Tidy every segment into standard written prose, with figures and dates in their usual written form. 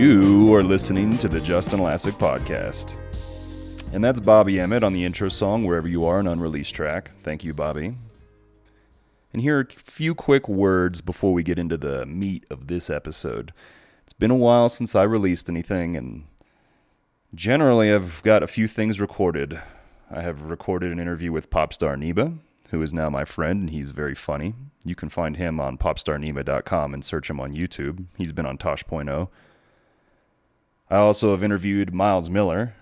You are listening to the Justin Lassick Podcast. And that's Bobby Emmett on the intro song, Wherever You Are, an unreleased track. Thank you, Bobby. And here are a few quick words before we get into the meat of this episode. It's been a while since I released anything, and generally I've got a few things recorded. I have recorded an interview with Popstar Neba, who is now my friend, and he's very funny. You can find him on popstarneba.com and search him on YouTube. He's been on Tosh.0. I also have interviewed Miles Miller,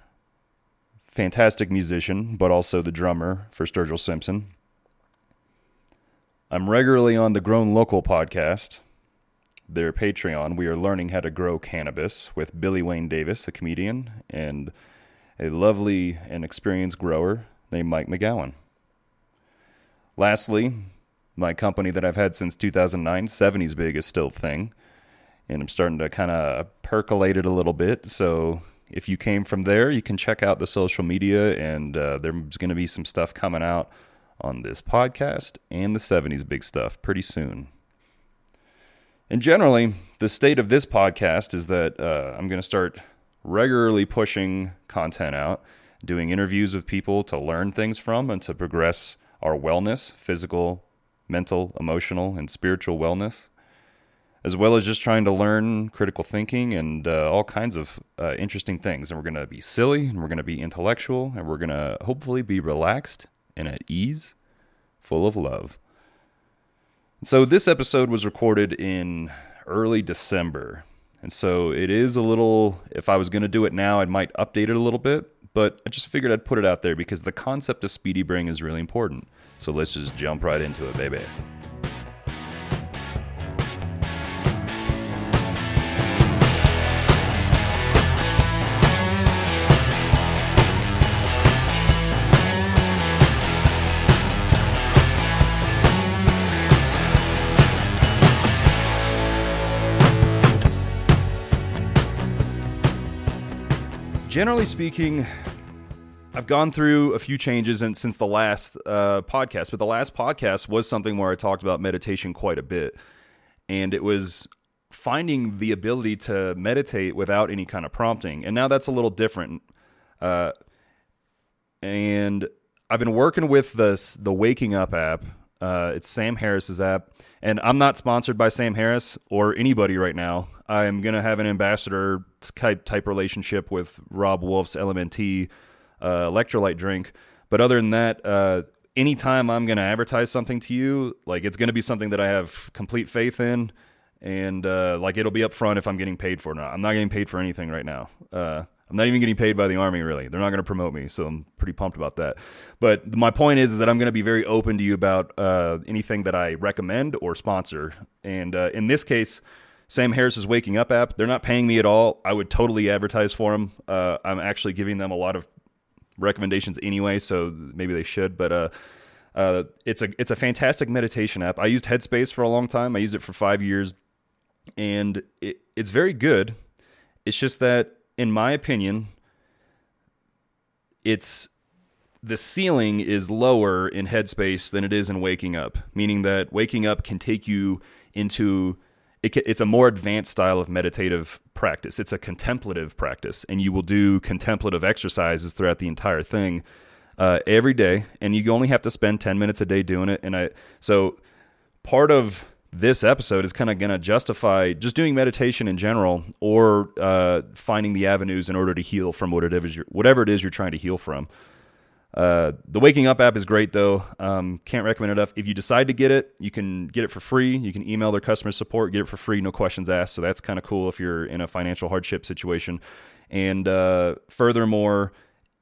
fantastic musician, but also the drummer for Sturgill Simpson. I'm regularly on the Grown Local podcast, their Patreon. We are learning how to grow cannabis with Billy Wayne Davis, a comedian, and a lovely and experienced grower named Mike McGowan. Lastly, my company that I've had since 2009, 70s Big, is still a thing, and I'm starting to kind of percolate it a little bit. So if you came from there, you can check out the social media, and there's going to be some stuff coming out on this podcast and the 70s Big stuff pretty soon. And generally, the state of this podcast is that I'm going to start regularly pushing content out, doing interviews with people to learn things from and to progress our wellness, physical, mental, emotional, and spiritual wellness, as well as just trying to learn critical thinking and all kinds of interesting things. And we're going to be silly, and we're going to be intellectual, and we're going to hopefully be relaxed and at ease, full of love. So this episode was recorded in early December. And so it is a little, if I was going to do it now, I might update it a little bit. But I just figured I'd put it out there because the concept of Speedy Brain is really important. So let's just jump right into it, baby. Generally speaking, I've gone through a few changes since the last podcast, but the last podcast was something where I talked about meditation quite a bit, and it was finding the ability to meditate without any kind of prompting, and now that's a little different. And I've been working with the Waking Up app. It's Sam Harris's app, and I'm not sponsored by Sam Harris or anybody right now. I'm going to have an ambassador type relationship with Rob Wolf's LMNT electrolyte drink. But other than that, anytime I'm going to advertise something to you, like, it's going to be something that I have complete faith in, and like, it'll be up front if I'm getting paid for it or not. I'm not getting paid for anything right now. I'm not even getting paid by the Army, really. They're not going to promote me, so I'm pretty pumped about that. But my point is that I'm going to be very open to you about anything that I recommend or sponsor. And in this case, Sam Harris's Waking Up app, they're not paying me at all. I would totally advertise for them. I'm actually giving them a lot of recommendations anyway, so maybe they should. But it's a fantastic meditation app. I used Headspace for a long time. I used it for 5 years, and it's very good. It's just that, in my opinion, the ceiling is lower in Headspace than it is in Waking Up, meaning that Waking Up can take you into... It's a more advanced style of meditative practice. It's a contemplative practice, and you will do contemplative exercises throughout the entire thing every day, and you only have to spend 10 minutes a day doing it. So part of this episode is kind of going to justify just doing meditation in general, or finding the avenues in order to heal from whatever it is you're trying to heal from. The Waking Up app is great, though. Can't recommend it enough. If you decide to get it, you can get it for free. You can email their customer support, get it for free, no questions asked. So that's kind of cool if you're in a financial hardship situation. And furthermore,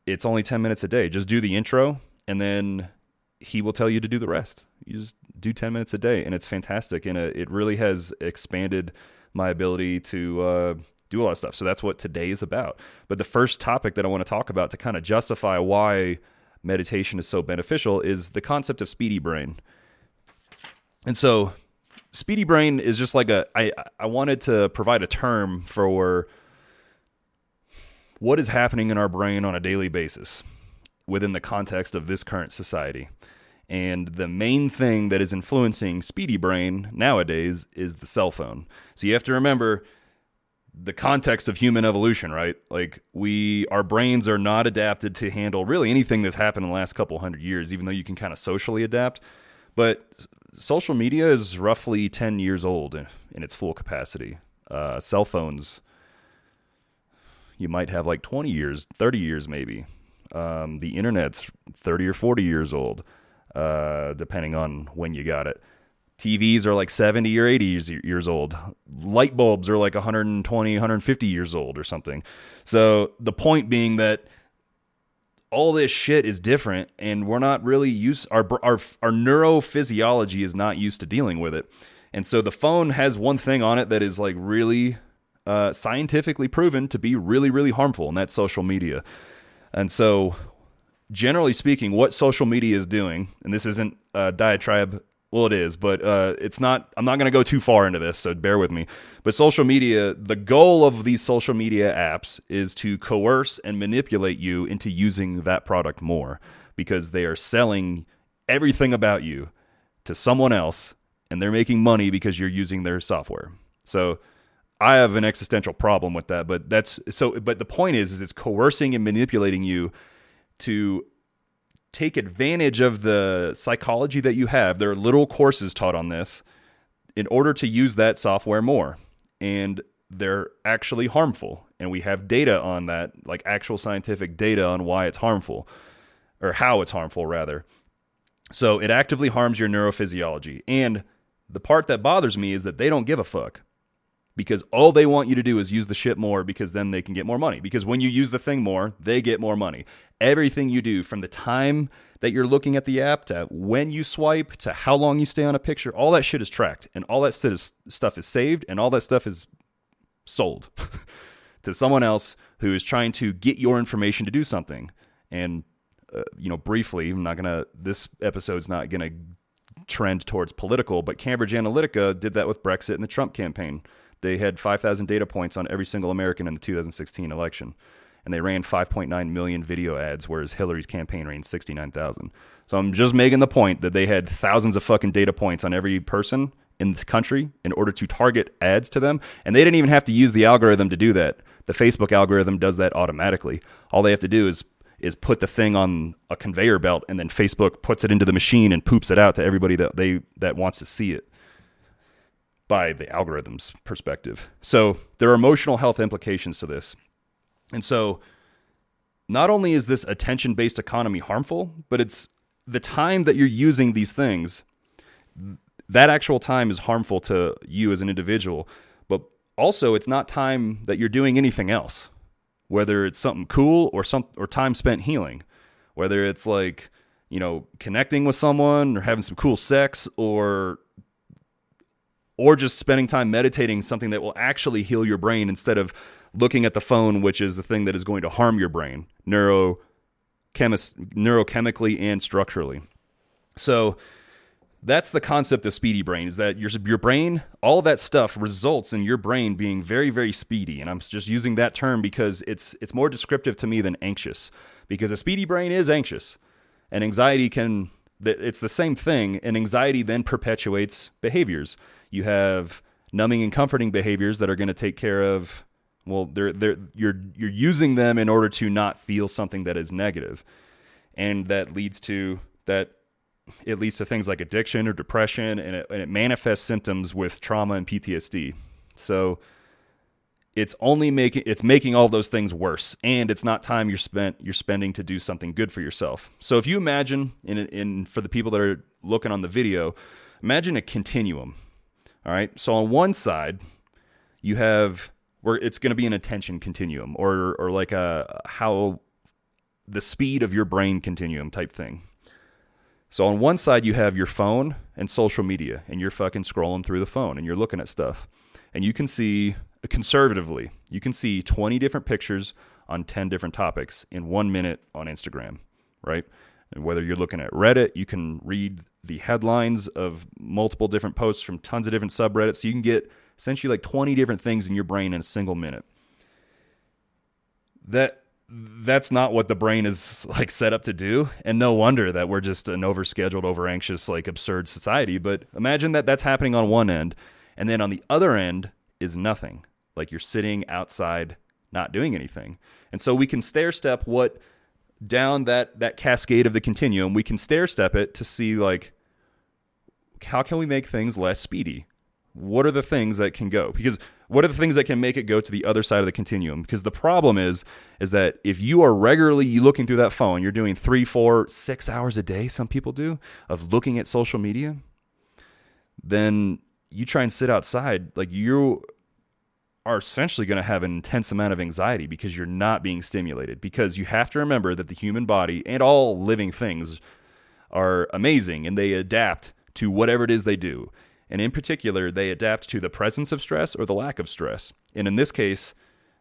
it's only 10 minutes a day. Just do the intro, and then he will tell you to do the rest. You just do 10 minutes a day, and it's fantastic. And it really has expanded my ability to do a lot of stuff. So that's what today is about. But the first topic that I want to talk about to kind of justify why meditation is so beneficial is the concept of Speedy Brain. And so Speedy Brain is just like I wanted to provide a term for what is happening in our brain on a daily basis within the context of this current society. And the main thing that is influencing Speedy Brain nowadays is the cell phone. So you have to remember, the context of human evolution, right? Like our brains are not adapted to handle really anything that's happened in the last couple hundred years, even though you can kind of socially adapt. But social media is roughly 10 years old in its full capacity. Cell phones, you might have like 20 years, 30 years maybe. The internet's 30 or 40 years old, depending on when you got it. TVs are like 70 or 80 years old. Light bulbs are like 120, 150 years old or something. So the point being that all this shit is different, and we're not really our neurophysiology is not used to dealing with it. And so the phone has one thing on it that is like really scientifically proven to be really, really harmful, and that's social media. And so generally speaking, what social media is doing, and this isn't a diatribe. Well, it is, but it's not. I'm not going to go too far into this, so bear with me. But social media, the goal of these social media apps is to coerce and manipulate you into using that product more, because they are selling everything about you to someone else, and they're making money because you're using their software. So I have an existential problem with that, but But the point is it's coercing and manipulating you to take advantage of the psychology that you have. There are little courses taught on this in order to use that software more. And they're actually harmful. And we have data on that, like actual scientific data on why it's harmful, or how it's harmful, rather. So it actively harms your neurophysiology. And the part that bothers me is that they don't give a fuck. Because all they want you to do is use the shit more, because then they can get more money. Because when you use the thing more, they get more money. Everything you do, from the time that you're looking at the app to when you swipe to how long you stay on a picture, all that shit is tracked. And all that stuff is saved, and all that stuff is sold to someone else who is trying to get your information to do something. And, briefly, this episode's not going to trend towards political, but Cambridge Analytica did that with Brexit and the Trump campaign. They had 5,000 data points on every single American in the 2016 election. And they ran 5.9 million video ads, whereas Hillary's campaign ran 69,000. So I'm just making the point that they had thousands of fucking data points on every person in this country in order to target ads to them. And they didn't even have to use the algorithm to do that. The Facebook algorithm does that automatically. All they have to do is put the thing on a conveyor belt, and then Facebook puts it into the machine and poops it out to everybody that wants to see it, by the algorithm's perspective. So there are emotional health implications to this. And so not only is this attention-based economy harmful, but it's the time that you're using these things, that actual time is harmful to you as an individual. But also, it's not time that you're doing anything else, whether it's something cool or time spent healing, whether it's like, connecting with someone or having some cool sex, or just spending time meditating, something that will actually heal your brain instead of looking at the phone, which is the thing that is going to harm your brain neurochemically and structurally. So that's the concept of Speedy Brain, is that your brain, all of that stuff results in your brain being very, very speedy. And I'm just using that term because it's more descriptive to me than anxious, because a speedy brain is anxious, and anxiety it's the same thing, and anxiety then perpetuates behaviors. You have numbing and comforting behaviors that are going to take care of, you're using them in order to not feel something that is negative. And that leads to things like addiction or depression, and it manifests symptoms with trauma and PTSD. So it's making all those things worse, and it's not time you're spending to do something good for yourself. So if you imagine, for the people that are looking on the video, imagine a continuum. All right. So on one side, you have where it's going to be an attention continuum, or like how the speed of your brain continuum type thing. So on one side, you have your phone and social media, and you're fucking scrolling through the phone, and you're looking at stuff, and you can see, conservatively, 20 different pictures on 10 different topics in 1 minute on Instagram, right? And whether you're looking at Reddit, you can read the headlines of multiple different posts from tons of different subreddits. So you can get essentially like 20 different things in your brain in a single minute. That's not what the brain is like set up to do. And no wonder that we're just an overscheduled, overanxious, like absurd society. But imagine that that's happening on one end. And then on the other end is nothing. Like you're sitting outside, not doing anything. And so we can stair step down that cascade of the continuum. We can stair step it to see like, how can we make things less speedy? What are the things that can go? Because what are the things that can make it go to the other side of the continuum? Because the problem is that if you are regularly looking through that phone, you're doing 3, 4, 6 hours a day, some people do, of looking at social media, then you try and sit outside, like you are essentially going to have an intense amount of anxiety because you're not being stimulated. Because you have to remember that the human body and all living things are amazing and they adapt to whatever it is they do. And in particular, they adapt to the presence of stress or the lack of stress. And in this case,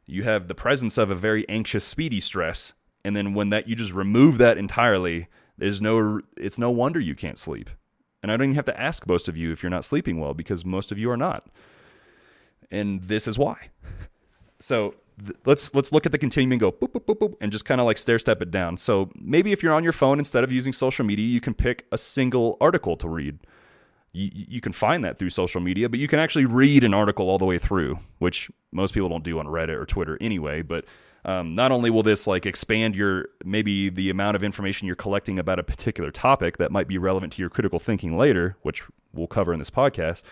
you have the presence of a very anxious, speedy stress. And then when you just remove that entirely, it's no wonder you can't sleep. And I don't even have to ask most of you if you're not sleeping well, because most of you are not. And this is why. So let's look at the continuum and go boop, boop, boop, boop, and just kind of like stair step it down. So maybe if you're on your phone, instead of using social media, you can pick a single article to read. You can find that through social media, but you can actually read an article all the way through, which most people don't do on Reddit or Twitter anyway. But not only will this like expand maybe the amount of information you're collecting about a particular topic that might be relevant to your critical thinking later, which we'll cover in this podcast,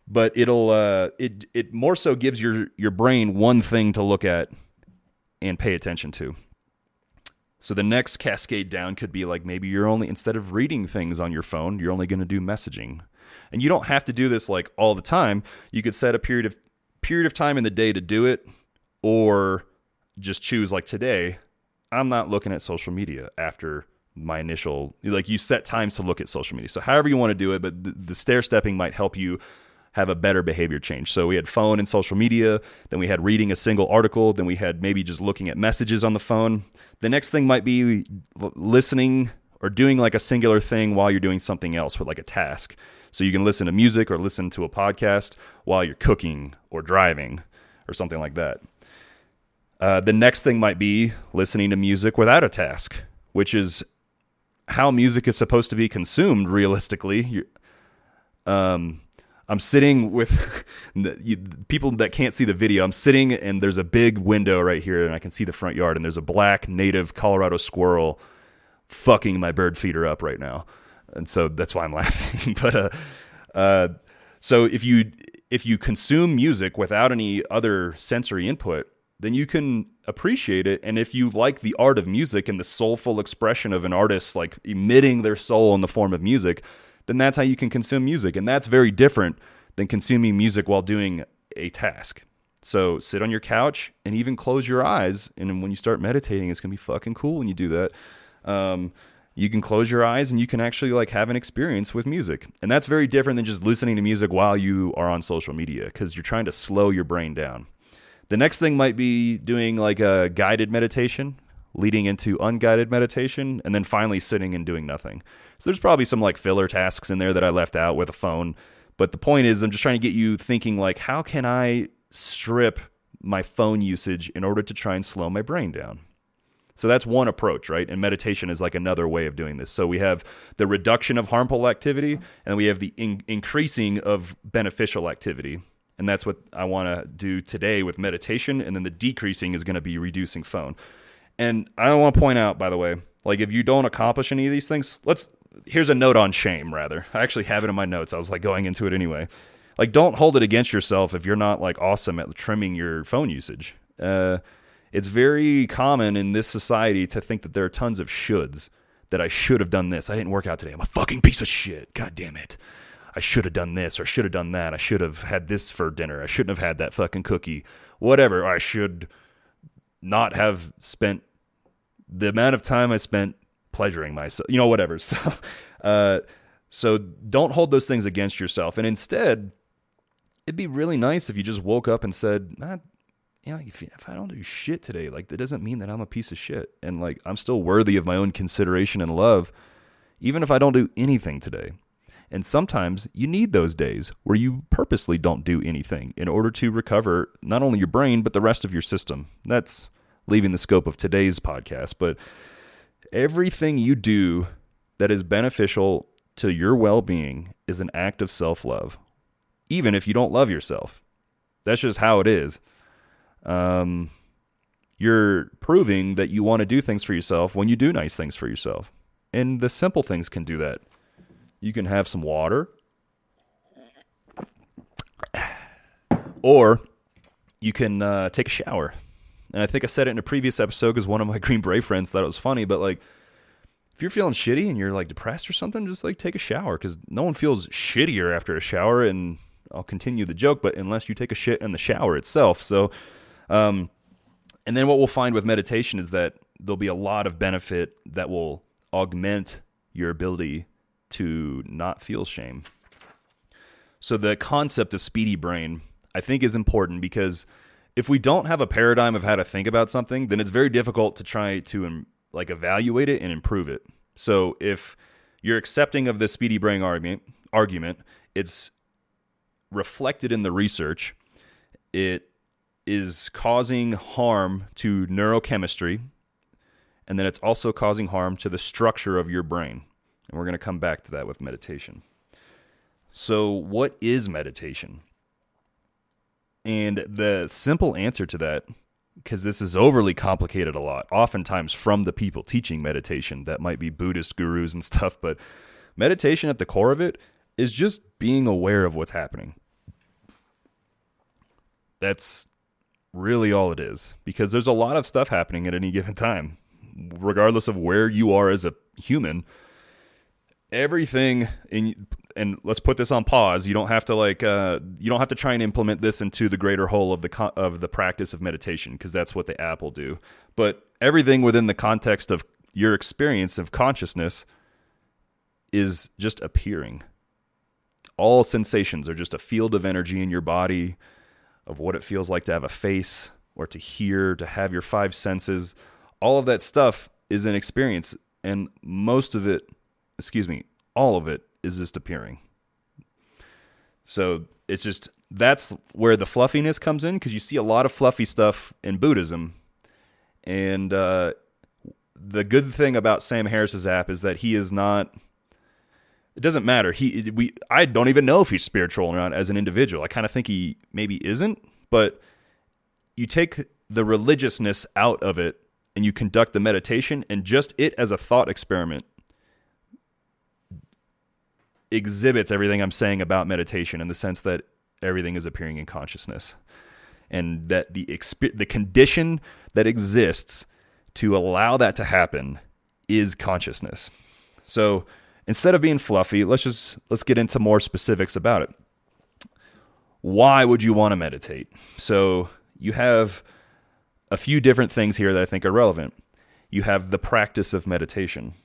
but it more so gives your brain one thing to look at and pay attention to. So the next cascade down could be like maybe instead of reading things on your phone, you're only going to do messaging. And you don't have to do this like all the time. You could set a period of time in the day to do it, or just choose like today, I'm not looking at social media after my initial, like you set times to look at social media. So however you want to do it, but the stair stepping might help you have a better behavior change. So we had phone and social media, then we had reading a single article, then we had maybe just looking at messages on the phone. The next thing might be listening or doing like a singular thing while you're doing something else with like a task. So you can listen to music or listen to a podcast while you're cooking or driving or something like that. The next thing might be listening to music without a task, which is how music is supposed to be consumed realistically. I'm sitting with people that can't see the video. I'm sitting and there's a big window right here and I can see the front yard, and there's a black native Colorado squirrel fucking my bird feeder up right now. And so that's why I'm laughing. But so if you consume music without any other sensory input, then you can appreciate it. And if you like the art of music and the soulful expression of an artist like emitting their soul in the form of music, then that's how you can consume music. And that's very different than consuming music while doing a task. So sit on your couch and even close your eyes. And when you start meditating, it's going to be fucking cool when you do that. You can close your eyes and you can actually like have an experience with music. And that's very different than just listening to music while you are on social media, because you're trying to slow your brain down. The next thing might be doing like a guided meditation, leading into unguided meditation, and then finally sitting and doing nothing. So there's probably some like filler tasks in there that I left out with a phone. But the point is, I'm just trying to get you thinking like, how can I strip my phone usage in order to try and slow my brain down? So that's one approach, right? And meditation is like another way of doing this. So we have the reduction of harmful activity, and we have the increasing of beneficial activity. And that's what I want to do today with meditation. And then the decreasing is going to be reducing phone. And I want to point out, by the way, like if you don't accomplish any of these things, here's a note on shame, rather. I actually have it in my notes. I was like going into it anyway. Like, don't hold it against yourself if you're not like awesome at trimming your phone usage. It's very common in this society to think that there are tons of shoulds, that I should have done this. I didn't work out today. I'm a fucking piece of shit. God damn it. I should have done this or should have done that. I should have had this for dinner. I shouldn't have had that fucking cookie. Whatever. Or I should not have spent the amount of time I spent pleasuring myself. Whatever. So don't hold those things against yourself. And instead, it'd be really nice if you just woke up and said, if I don't do shit today, like that doesn't mean that I'm a piece of shit. And like I'm still worthy of my own consideration and love, even if I don't do anything today. And sometimes you need those days where you purposely don't do anything in order to recover not only your brain, but the rest of your system. That's leaving the scope of today's podcast. But everything you do that is beneficial to your well-being is an act of self-love, even if you don't love yourself. That's just how it is. You're proving that you want to do things for yourself when you do nice things for yourself. And the simple things can do that. You can have some water, or you can take a shower. And I think I said it in a previous episode because one of my Green Beret friends thought it was funny, but like, if you're feeling shitty and you're like depressed or something, just like take a shower, because no one feels shittier after a shower. And I'll continue the joke, but unless you take a shit in the shower itself. So, and then what we'll find with meditation is that there'll be a lot of benefit that will augment your ability to not feel shame. So the concept of Speedy Brain, I think, is important, because if we don't have a paradigm of how to think about something, then it's very difficult to try to evaluate it and improve it. So if you're accepting of the Speedy Brain argument, it's reflected in the research. It is causing harm to neurochemistry, and then it's also causing harm to the structure of your brain. And we're going to come back to that with meditation. So what is meditation? And the simple answer to that, because this is overly complicated a lot, oftentimes from the people teaching meditation that might be Buddhist gurus and stuff, but meditation at the core of it is just being aware of what's happening. That's really all it is, because there's a lot of stuff happening at any given time, regardless of where you are as a human. Everything and let's put this on pause. You don't have to try and implement this into the greater whole of the practice of meditation, because that's what the app will do. But everything within the context of your experience of consciousness is just appearing. All sensations are just a field of energy in your body, of what it feels like to have a face, or to hear, to have your five senses. All of that stuff is an experience, and all of it is just appearing. So it's just, that's where the fluffiness comes in, because you see a lot of fluffy stuff in Buddhism. And the good thing about Sam Harris's app is that he is not, it doesn't matter. I don't even know if he's spiritual or not as an individual. I kind of think he maybe isn't, but you take the religiousness out of it and you conduct the meditation, and just it as a thought experiment exhibits everything I'm saying about meditation, in the sense that everything is appearing in consciousness, and that the condition that exists to allow that to happen is consciousness. So instead of being fluffy, let's get into more specifics about it. Why would you want to meditate? So you have a few different things here that I think are relevant. You have the practice of meditation.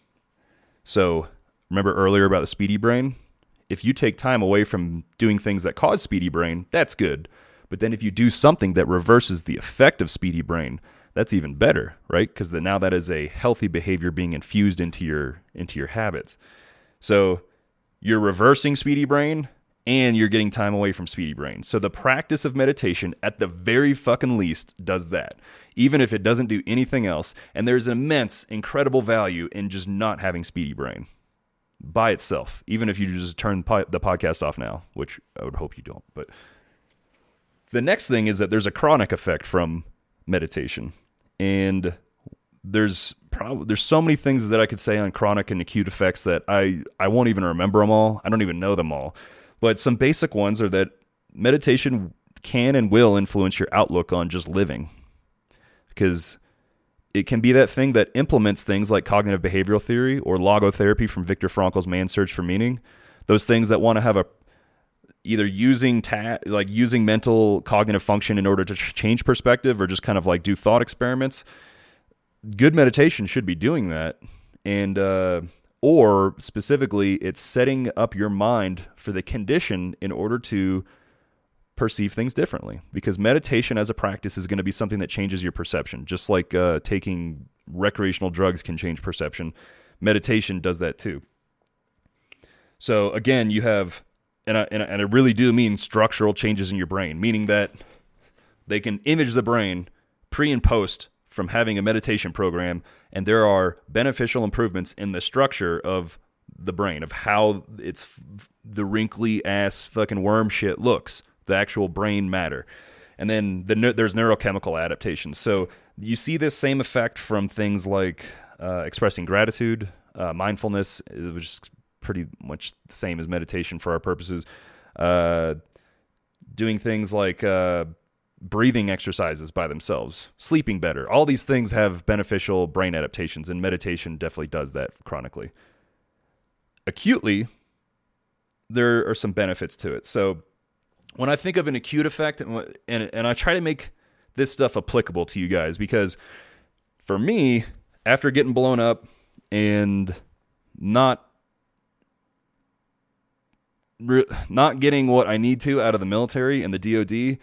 So remember earlier about the Speedy Brain? If you take time away from doing things that cause Speedy Brain, that's good. But then if you do something that reverses the effect of Speedy Brain, that's even better, right? Because now that is a healthy behavior being infused into your habits. So you're reversing Speedy Brain, and you're getting time away from Speedy Brain. So the practice of meditation, at the very fucking least, does that, even if it doesn't do anything else. And there's immense, incredible value in just not having Speedy Brain by itself, even if you just turn the podcast off now, which I would hope you don't. But the next thing is that there's a chronic effect from meditation. And there's so many things that I could say on chronic and acute effects that I won't even remember them all. I don't even know them all. But some basic ones are that meditation can and will influence your outlook on just living, because it can be that thing that implements things like cognitive behavioral theory or logotherapy from Viktor Frankl's Man's Search for Meaning. Those things that want to have either using mental cognitive function in order to change perspective, or just kind of like do thought experiments. Good meditation should be doing that. And or specifically, it's setting up your mind for the condition in order to perceive things differently. Because meditation as a practice is going to be something that changes your perception. Just like taking recreational drugs can change perception, meditation does that too. So again, you have, and I really do mean structural changes in your brain, meaning that they can image the brain pre and post from having a meditation program, and there are beneficial improvements in the structure of the brain, of how the wrinkly ass fucking worm shit looks the actual brain matter. And then there's neurochemical adaptations. So you see this same effect from things like expressing gratitude, mindfulness, which is pretty much the same as meditation for our purposes. Doing things like breathing exercises by themselves, sleeping better. All these things have beneficial brain adaptations, and meditation definitely does that chronically. Acutely, there are some benefits to it. So when I think of an acute effect, and I try to make this stuff applicable to you guys, because for me, after getting blown up and not getting what I need to out of the military and the DOD,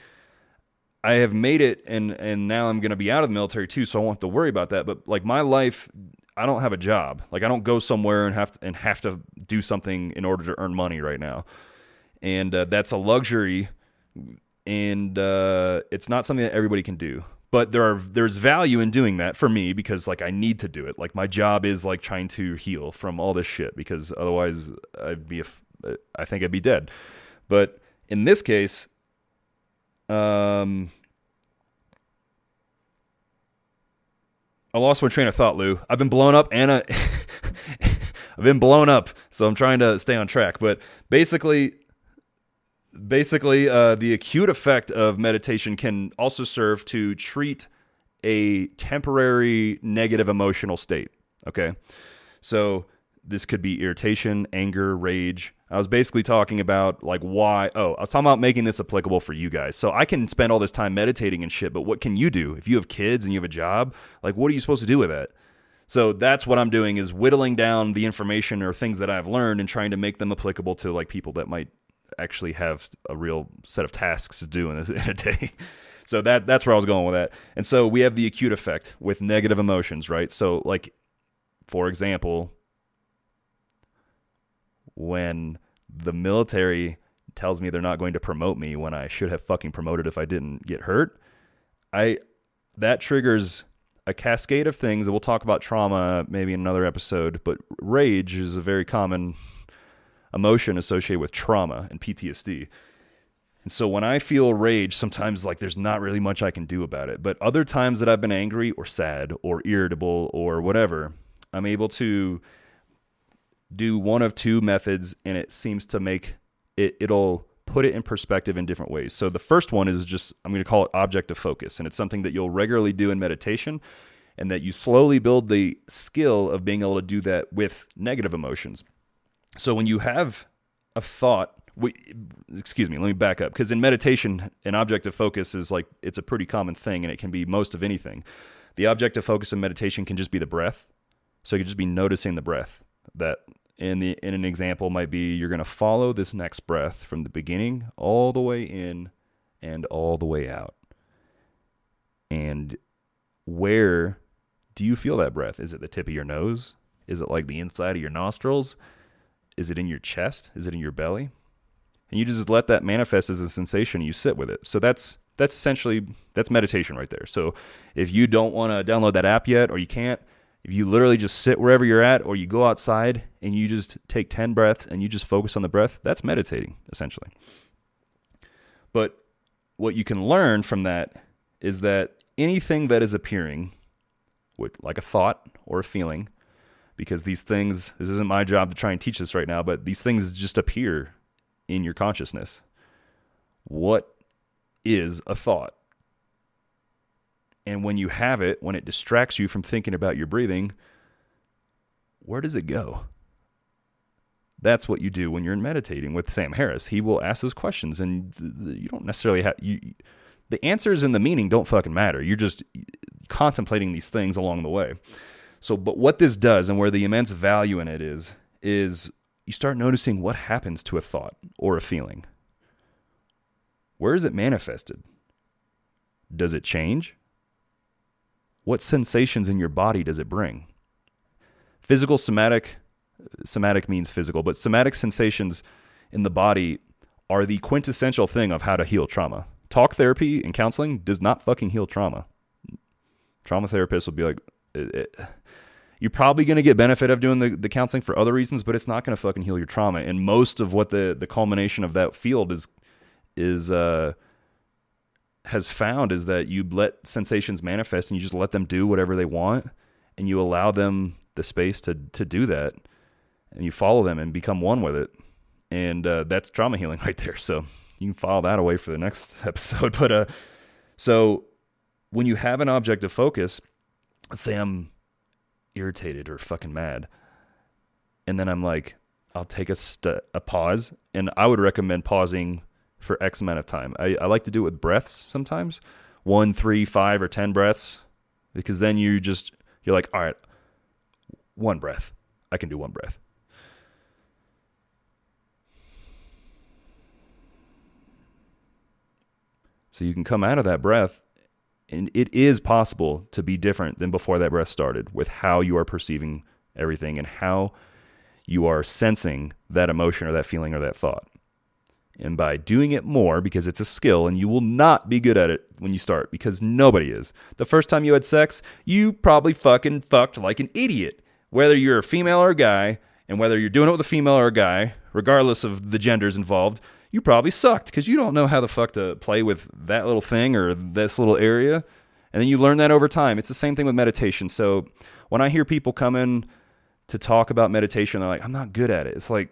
I have made it, and now I'm going to be out of the military too, so I won't have to worry about that. But like my life, I don't have a job. Like I don't go somewhere and have to do something in order to earn money right now. And that's a luxury, and it's not something that everybody can do. But there's value in doing that for me, because like I need to do it. Like my job is like trying to heal from all this shit, because otherwise I think I'd be dead. But in this case, I lost my train of thought, Lou. I've been blown up, and I've been blown up, so I'm trying to stay on track. But basically, the acute effect of meditation can also serve to treat a temporary negative emotional state. Okay, so this could be irritation, anger, rage. I was basically talking about like why. I was talking about making this applicable for you guys. So I can spend all this time meditating and shit, but what can you do if you have kids and you have a job? Like, what are you supposed to do with that? So that's what I'm doing, is whittling down the information or things that I've learned and trying to make them applicable to like people that might actually have a real set of tasks to do in a day. So that's where I was going with that. And so we have the acute effect with negative emotions, right? So like, for example, when the military tells me they're not going to promote me when I should have fucking promoted if I didn't get hurt, that triggers a cascade of things that we'll talk about trauma maybe in another episode, but rage is a very common emotion associated with trauma and PTSD. And so when I feel rage, sometimes like there's not really much I can do about it. But other times that I've been angry or sad or irritable or whatever, I'm able to do one of two methods, and it seems to make it'll put it in perspective in different ways. So the first one is just, I'm going to call it objective focus. And it's something that you'll regularly do in meditation, and that you slowly build the skill of being able to do that with negative emotions. So when you have a thought, let me back up, because in meditation, an objective focus is like, it's a pretty common thing, and it can be most of anything. The objective focus in meditation can just be the breath. So you could just be noticing the breath. That in an example might be, you're going to follow this next breath from the beginning all the way in and all the way out. And where do you feel that breath? Is it the tip of your nose? Is it like the inside of your nostrils? Is it in your chest? Is it in your belly? And you just let that manifest as a sensation. You sit with it. So that's meditation right there. So if you don't want to download that app yet, or you can't, if you literally just sit wherever you're at, or you go outside and you just take 10 breaths and you just focus on the breath, that's meditating, essentially. But what you can learn from that is that anything that is appearing, like a thought or a feeling, because these things, this isn't my job to try and teach this right now, but these things just appear in your consciousness. What is a thought? And when you have it, when it distracts you from thinking about your breathing, where does it go? That's what you do when you're meditating with Sam Harris. He will ask those questions, and you don't necessarily have... the answers and the meaning don't fucking matter. You're just contemplating these things along the way. So, but what this does, and where the immense value in it is you start noticing what happens to a thought or a feeling. Where is it manifested? Does it change? What sensations in your body does it bring? Physical, somatic means physical, but somatic sensations in the body are the quintessential thing of how to heal trauma. Talk therapy and counseling does not fucking heal trauma. Trauma therapists will be like, you're probably going to get benefit of doing the counseling for other reasons, but it's not going to fucking heal your trauma. And most of what the culmination of that field is has found is that you let sensations manifest and you just let them do whatever they want, and you allow them the space to do that, and you follow them and become one with it. And that's trauma healing right there. So you can file that away for the next episode. But so when you have an object of focus, let's say I'm irritated or fucking mad, and then I'm like, I'll take a pause, and I would recommend pausing for X amount of time. I like to do it with breaths sometimes, 1, 3, 5, or 10 breaths, because then you're like, all right, one breath. I can do one breath. So you can come out of that breath, and it is possible to be different than before that breath started with how you are perceiving everything and how you are sensing that emotion or that feeling or that thought. And by doing it more, because it's a skill, and you will not be good at it when you start, because nobody is. The first time you had sex, you probably fucking fucked like an idiot. Whether you're a female or a guy, and whether you're doing it with a female or a guy, regardless of the genders involved, you probably sucked, because you don't know how the fuck to play with that little thing or this little area. And then you learn that over time. It's the same thing with meditation. So when I hear people come in to talk about meditation, they're like, I'm not good at it. It's like,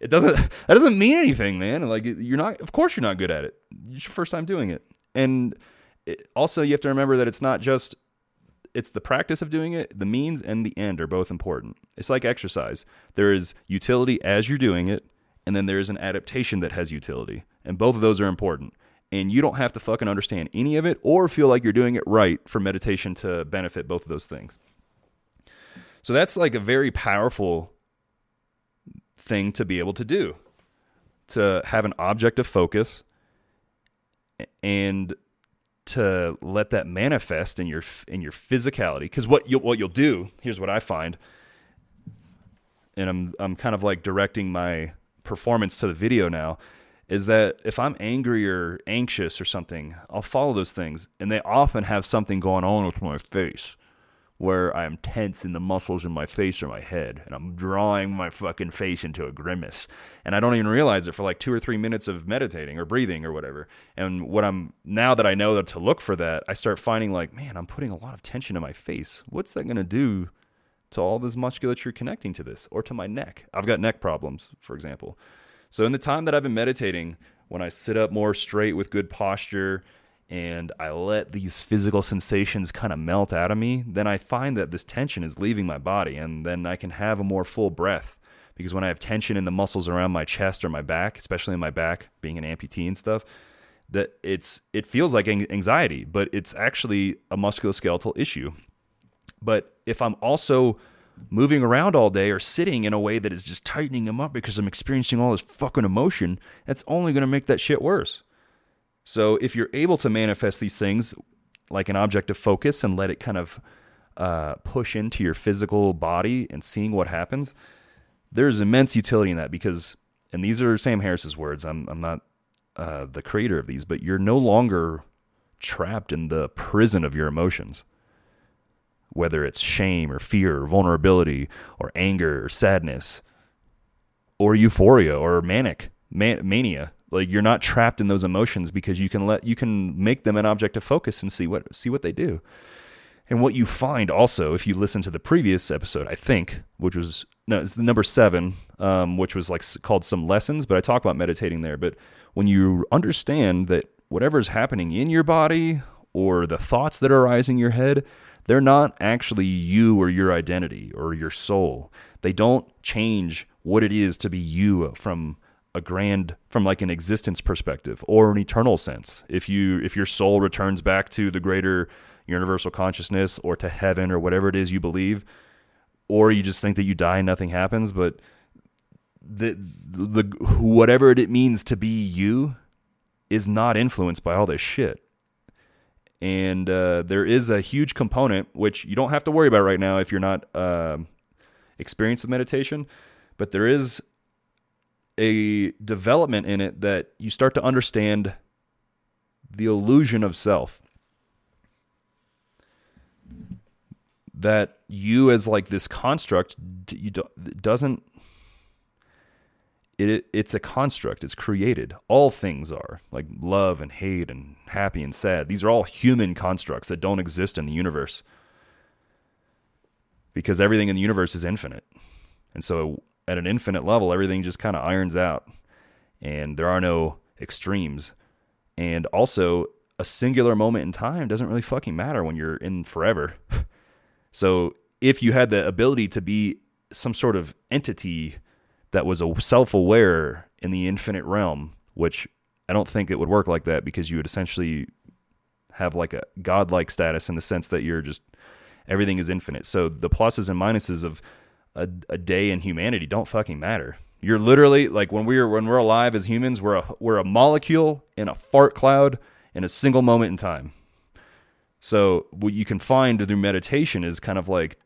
that doesn't mean anything, man. Like, of course you're not good at it. It's your first time doing it. And also you have to remember that it's not just, it's the practice of doing it. The means and the end are both important. It's like exercise. There is utility as you're doing it, and then there is an adaptation that has utility. And both of those are important. And you don't have to fucking understand any of it or feel like you're doing it right for meditation to benefit both of those things. So that's like a very powerful thing to be able to do, to have an object of focus and to let that manifest in your physicality. Because what you'll do, here's what I find, and I'm kind of like directing my performance to the video now, is that if I'm angry or anxious or something, I'll follow those things, and they often have something going on with my face, where I'm tense in the muscles in my face or my head, and I'm drawing my fucking face into a grimace, and I don't even realize it for like 2 or 3 minutes of meditating or breathing or whatever. And now that I know that to look for that, I start finding like, man, I'm putting a lot of tension in my face. What's that going to do to all this musculature connecting to this, or to my neck? I've got neck problems, for example. So in the time that I've been meditating, when I sit up more straight with good posture, and I let these physical sensations kind of melt out of me, then I find that this tension is leaving my body, and then I can have a more full breath. Because when I have tension in the muscles around my chest or my back, especially in my back, being an amputee and stuff, that it feels like anxiety, but it's actually a musculoskeletal issue. But if I'm also moving around all day or sitting in a way that is just tightening them up because I'm experiencing all this fucking emotion, that's only going to make that shit worse. So if you're able to manifest these things like an object of focus and let it kind of push into your physical body and seeing what happens, there's immense utility in that, because, and these are Sam Harris's words, I'm not the creator of these, but you're no longer trapped in the prison of your emotions, whether it's shame or fear or vulnerability or anger or sadness or euphoria or mania. Like, you're not trapped in those emotions, because you can make them an object of focus and see what they do. And what you find also, if you listen to the previous episode, I think, it's number 7, which was like called Some Lessons, but I talk about meditating there. But when you understand that whatever's happening in your body or the thoughts that are arising in your head, they're not actually you or your identity or your soul. They don't change what it is to be you from like an existence perspective or an eternal sense. If your soul returns back to the greater universal consciousness or to heaven or whatever it is you believe, or you just think that you die and nothing happens, but the whatever it means to be you is not influenced by all this shit. And there is a huge component, which you don't have to worry about right now if you're not experienced with meditation, but there is a development in it that you start to understand the illusion of self. That you as like this construct, it's a construct. It's created. All things are, like love and hate and happy and sad. These are all human constructs that don't exist in the universe, because everything in the universe is infinite. And so at an infinite level, everything just kind of irons out, and there are no extremes. And also, a singular moment in time doesn't really fucking matter when you're in forever. So if you had the ability to be some sort of entity that was self-aware in the infinite realm, which I don't think it would work like that, because you would essentially have like a godlike status in the sense that you're just, everything is infinite. So the pluses and minuses of a day in humanity don't fucking matter. You're literally like, when we're alive as humans, we're a molecule in a fart cloud in a single moment in time. So what you can find through meditation is kind of like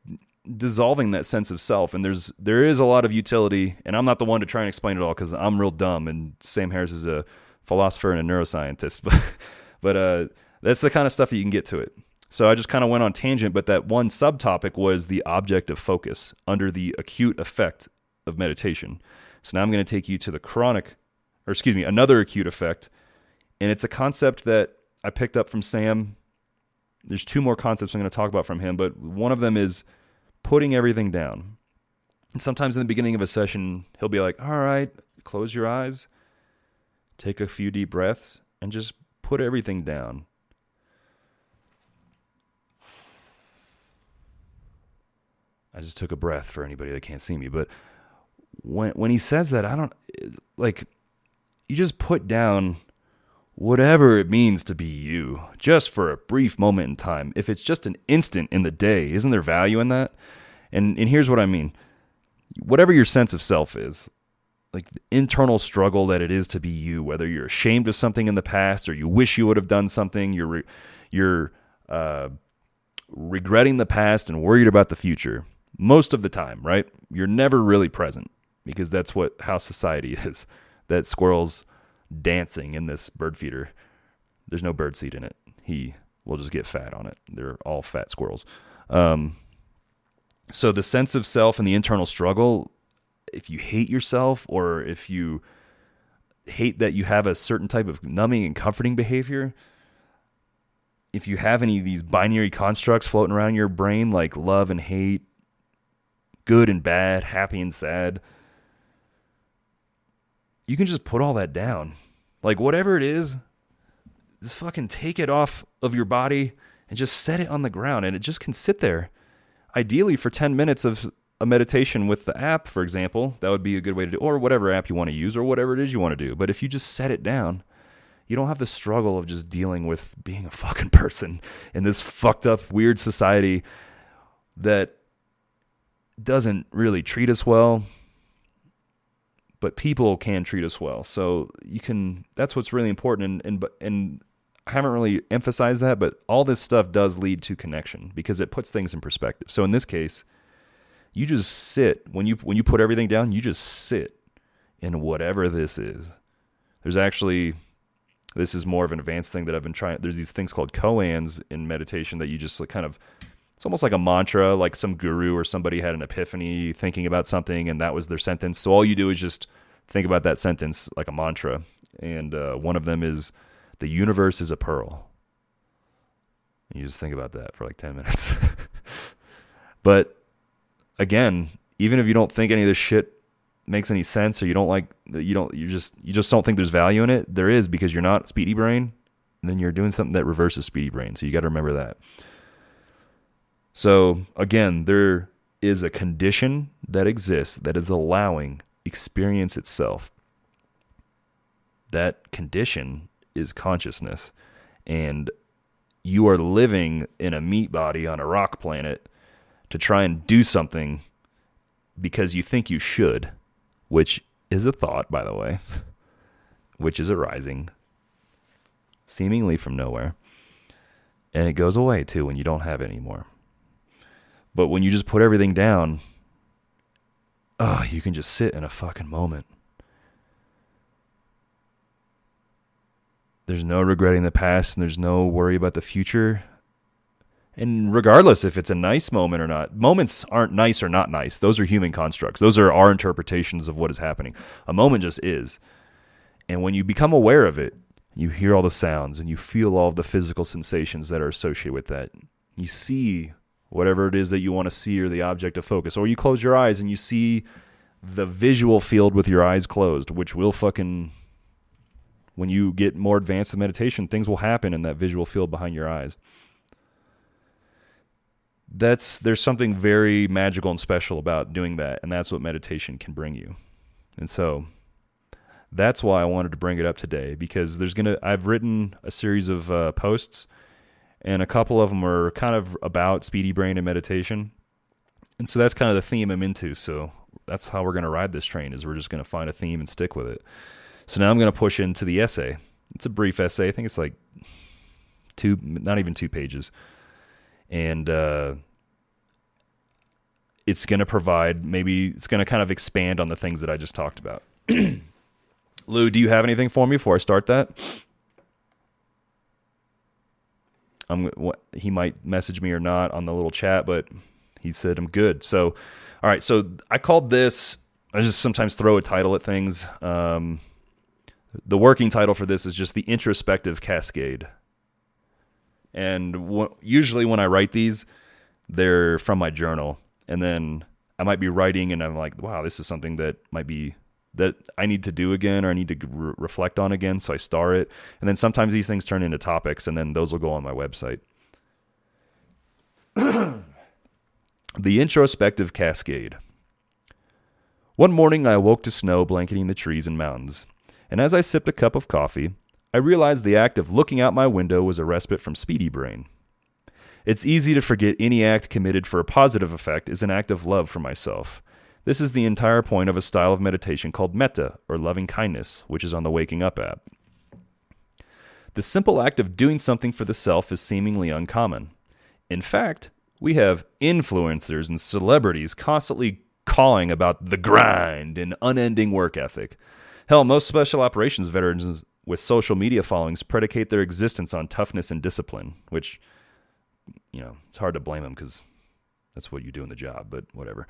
dissolving that sense of self. And there is a lot of utility, and I'm not the one to try and explain it all, because I'm real dumb, and Sam Harris is a philosopher and a neuroscientist. But that's the kind of stuff that you can get to it. So I just kind of went on tangent, but that one subtopic was the object of focus under the acute effect of meditation. So now I'm going to take you to another acute effect. And it's a concept that I picked up from Sam. There's two more concepts I'm going to talk about from him, but one of them is putting everything down. And sometimes in the beginning of a session, he'll be like, all right, close your eyes, take a few deep breaths, and just put everything down. I just took a breath for anybody that can't see me. But when he says that, you just put down whatever it means to be you, just for a brief moment in time. If it's just an instant in the day, isn't there value in that? And here's what I mean. Whatever your sense of self is, like the internal struggle that it is to be you, whether you're ashamed of something in the past or you wish you would have done something, you're regretting the past and worried about the future. Most of the time, right? You're never really present, because that's how society is. That squirrel's dancing in this bird feeder. There's no bird seed in it. He will just get fat on it. They're all fat squirrels. So the sense of self and the internal struggle, if you hate yourself, or if you hate that you have a certain type of numbing and comforting behavior, if you have any of these binary constructs floating around your brain, like love and hate, good and bad, happy and sad, you can just put all that down. Like whatever it is, just fucking take it off of your body and just set it on the ground, and it just can sit there. Ideally for 10 minutes of a meditation with the app, for example, that would be a good way to do, or whatever app you want to use, or whatever it is you want to do. But if you just set it down, you don't have the struggle of just dealing with being a fucking person in this fucked up, weird society that doesn't really treat us well, but people can treat us well. So that's what's really important. And I haven't really emphasized that, but all this stuff does lead to connection, because it puts things in perspective. So in this case, you just sit, when you put everything down, you just sit in whatever this is. This is more of an advanced thing that I've been trying. There's these things called koans in meditation that you just kind of, it's almost like a mantra, like some guru or somebody had an epiphany thinking about something, and that was their sentence. So all you do is just think about that sentence like a mantra. And one of them is, the universe is a pearl. And you just think about that for like 10 minutes. But again, even if you don't think any of this shit makes any sense, or you just don't think there's value in it, there is, because you're not Speedy Brain, and then you're doing something that reverses Speedy Brain. So you got to remember that. So again, there is a condition that exists that is allowing experience itself. That condition is consciousness, and you are living in a meat body on a rock planet to try and do something because you think you should, which is a thought, by the way, which is arising seemingly from nowhere, and it goes away too when you don't have it anymore. But when you just put everything down, you can just sit in a fucking moment. There's no regretting the past, and there's no worry about the future. And regardless if it's a nice moment or not, moments aren't nice or not nice. Those are human constructs. Those are our interpretations of what is happening. A moment just is. And when you become aware of it, you hear all the sounds and you feel all of the physical sensations that are associated with that. You see whatever it is that you want to see or the object of focus. Or you close your eyes and you see the visual field with your eyes closed, which will fucking... When you get more advanced in meditation, things will happen in that visual field behind your eyes. There's something very magical and special about doing that, and that's what meditation can bring you. And so that's why I wanted to bring it up today, because I've written a series of posts, and a couple of them are kind of about Speedy Brain and meditation. And so that's kind of the theme I'm into. So that's how we're going to ride this train, is we're just going to find a theme and stick with it. So now I'm going to push into the essay. It's a brief essay. I think it's like not even 2 pages. And it's going to it's going to kind of expand on the things that I just talked about. Lou, do you have anything for me before I start that? He might message me or not on the little chat, but he said I'm good. So, all right. So I called this, I just sometimes throw a title at things. The working title for this is just the Introspective Cascade. And usually when I write these, they're from my journal. And then I might be writing and I'm like, wow, this is something that I need to do again, or I need to reflect on again. So I star it. And then sometimes these things turn into topics, and then those will go on my website. The Introspective Cascade. One morning I awoke to snow blanketing the trees and mountains. And as I sipped a cup of coffee, I realized the act of looking out my window was a respite from Speedy Brain. It's easy to forget any act committed for a positive effect is an act of love for myself. This is the entire point of a style of meditation called metta, or loving kindness, which is on the Waking Up app. The simple act of doing something for the self is seemingly uncommon. In fact, we have influencers and celebrities constantly calling about the grind and unending work ethic. Hell, most special operations veterans with social media followings predicate their existence on toughness and discipline, which, it's hard to blame them because that's what you do in the job, but whatever.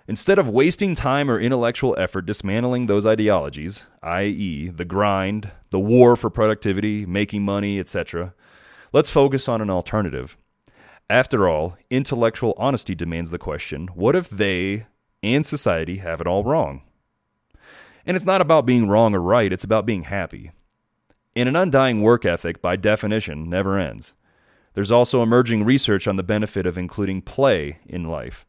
Instead of wasting time or intellectual effort dismantling those ideologies, i.e., the grind, the war for productivity, making money, etc., let's focus on an alternative. After all, intellectual honesty demands the question, what if they and society have it all wrong? And it's not about being wrong or right, it's about being happy. And an undying work ethic, by definition, never ends. There's also emerging research on the benefit of including play in life.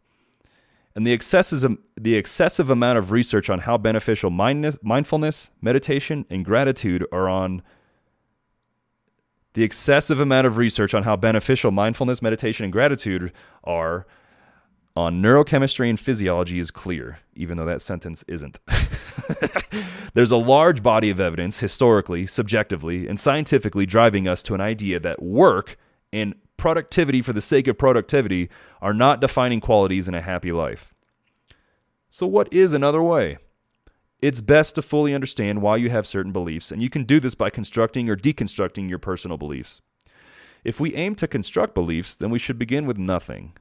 And the excessive amount of research on how beneficial mindfulness, meditation, and gratitude are on neurochemistry and physiology is clear, even though that sentence isn't. There's a large body of evidence, historically, subjectively, and scientifically driving us to an idea that work and productivity for the sake of productivity are not defining qualities in a happy life. So what is another way? It's best to fully understand why you have certain beliefs, and you can do this by constructing or deconstructing your personal beliefs. If we aim to construct beliefs, then we should begin with nothing.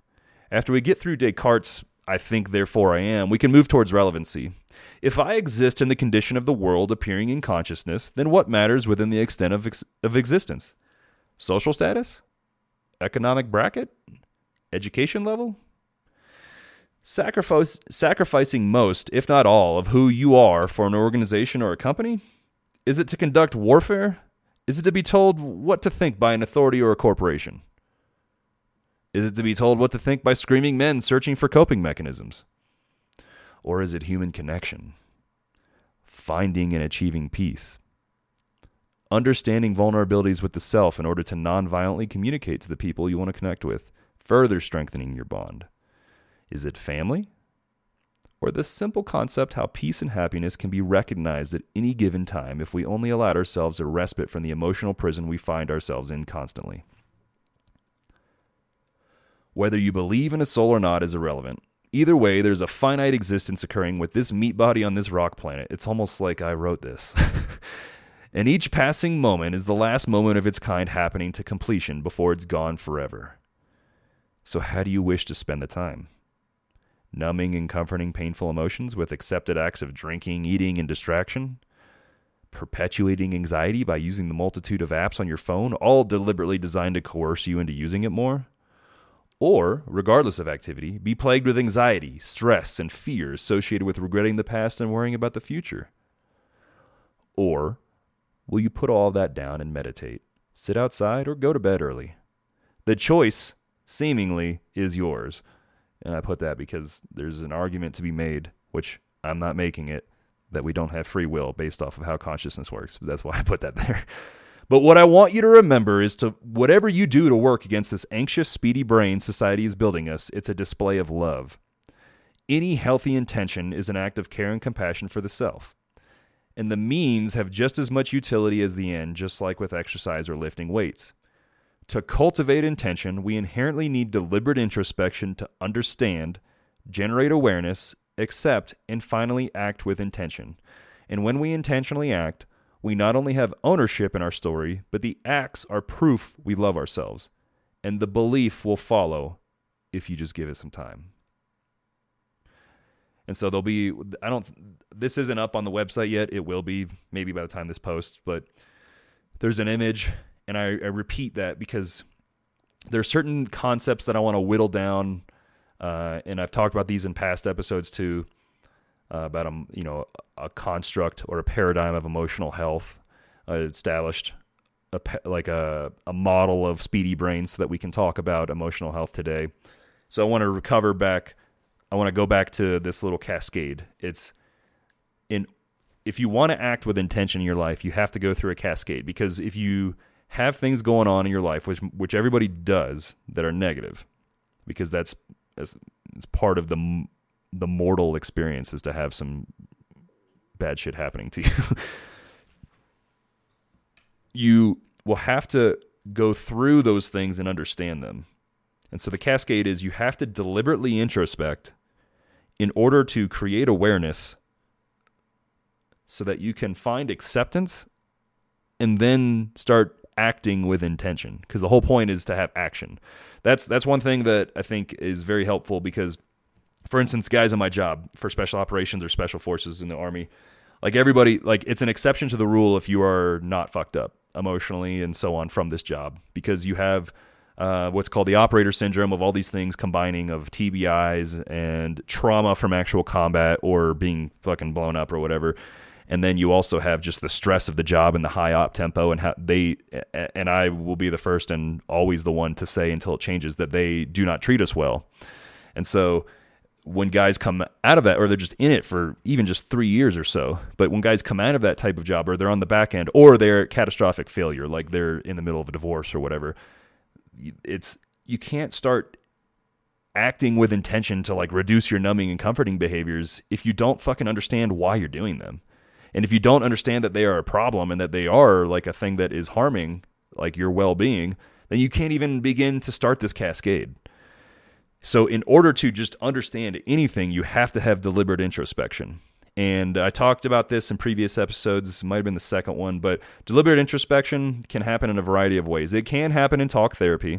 After we get through Descartes' I think, therefore I am, we can move towards relevancy. If I exist in the condition of the world appearing in consciousness, then what matters within the extent of existence? Social status? Economic bracket? Education level? Sacrificing most, if not all, of who you are for an organization or a company? Is it to conduct warfare? Is it to be told what to think by an authority or a corporation? Is it to be told what to think by screaming men searching for coping mechanisms? Or is it human connection? Finding and achieving peace? Understanding vulnerabilities with the self in order to non-violently communicate to the people you want to connect with, further strengthening your bond? Is it family? Or the simple concept how peace and happiness can be recognized at any given time if we only allowed ourselves a respite from the emotional prison we find ourselves in constantly? Whether you believe in a soul or not is irrelevant. Either way, there's a finite existence occurring with this meat body on this rock planet. It's almost like I wrote this. And each passing moment is the last moment of its kind happening to completion before it's gone forever. So how do you wish to spend the time? Numbing and comforting painful emotions with accepted acts of drinking, eating, and distraction? Perpetuating anxiety by using the multitude of apps on your phone, all deliberately designed to coerce you into using it more? Or, regardless of activity, be plagued with anxiety, stress, and fear associated with regretting the past and worrying about the future? Or will you put all of that down and meditate, sit outside, or go to bed early? The choice, seemingly, is yours. And I put that because there's an argument to be made, which I'm not making it, that we don't have free will based off of how consciousness works. That's why I put that there. But what I want you to remember is to whatever you do to work against this anxious, speedy brain society is building us, it's a display of love. Any healthy intention is an act of care and compassion for the self. And the means have just as much utility as the end, just like with exercise or lifting weights. To cultivate intention, we inherently need deliberate introspection to understand, generate awareness, accept, and finally act with intention. And when we intentionally act, we not only have ownership in our story, but the acts are proof we love ourselves. And the belief will follow if you just give it some time. And so this isn't up on the website yet. It will be maybe by the time this posts, but there's an image. And I repeat that because there are certain concepts that I want to whittle down, and I've talked about these in past episodes too, about a construct or a paradigm of emotional health, established a model of Speedy Brain so that we can talk about emotional health today. So I want to go back to this little cascade. If you want to act with intention in your life, you have to go through a cascade, because if you have things going on in your life, which everybody does, that are negative, because it's part of the mortal experience is to have some bad shit happening to you. You will have to go through those things and understand them. And so the cascade is you have to deliberately introspect in order to create awareness so that you can find acceptance and then start acting with intention, because the whole point is to have action. That's one thing that I think is very helpful, because, for instance, guys in my job for special operations or special forces in the Army, like everybody, like it's an exception to the rule if you are not fucked up emotionally and so on from this job, because you have what's called the operator syndrome of all these things combining of TBIs and trauma from actual combat or being fucking blown up or whatever. And then you also have just the stress of the job and the high op tempo, and how and I will be the first and always the one to say until it changes that they do not treat us well. And so when guys come out of that, or they're just in it for even just 3 years or so, but when guys come out of that type of job, or they're on the back end, or they're catastrophic failure, like they're in the middle of a divorce or whatever, you can't start acting with intention to like reduce your numbing and comforting behaviors if you don't fucking understand why you're doing them. And if you don't understand that they are a problem and that they are like a thing that is harming like your well-being, then you can't even begin to start this cascade. So in order to just understand anything, you have to have deliberate introspection. And I talked about this in previous episodes. This might have been the second one, but deliberate introspection can happen in a variety of ways. It can happen in talk therapy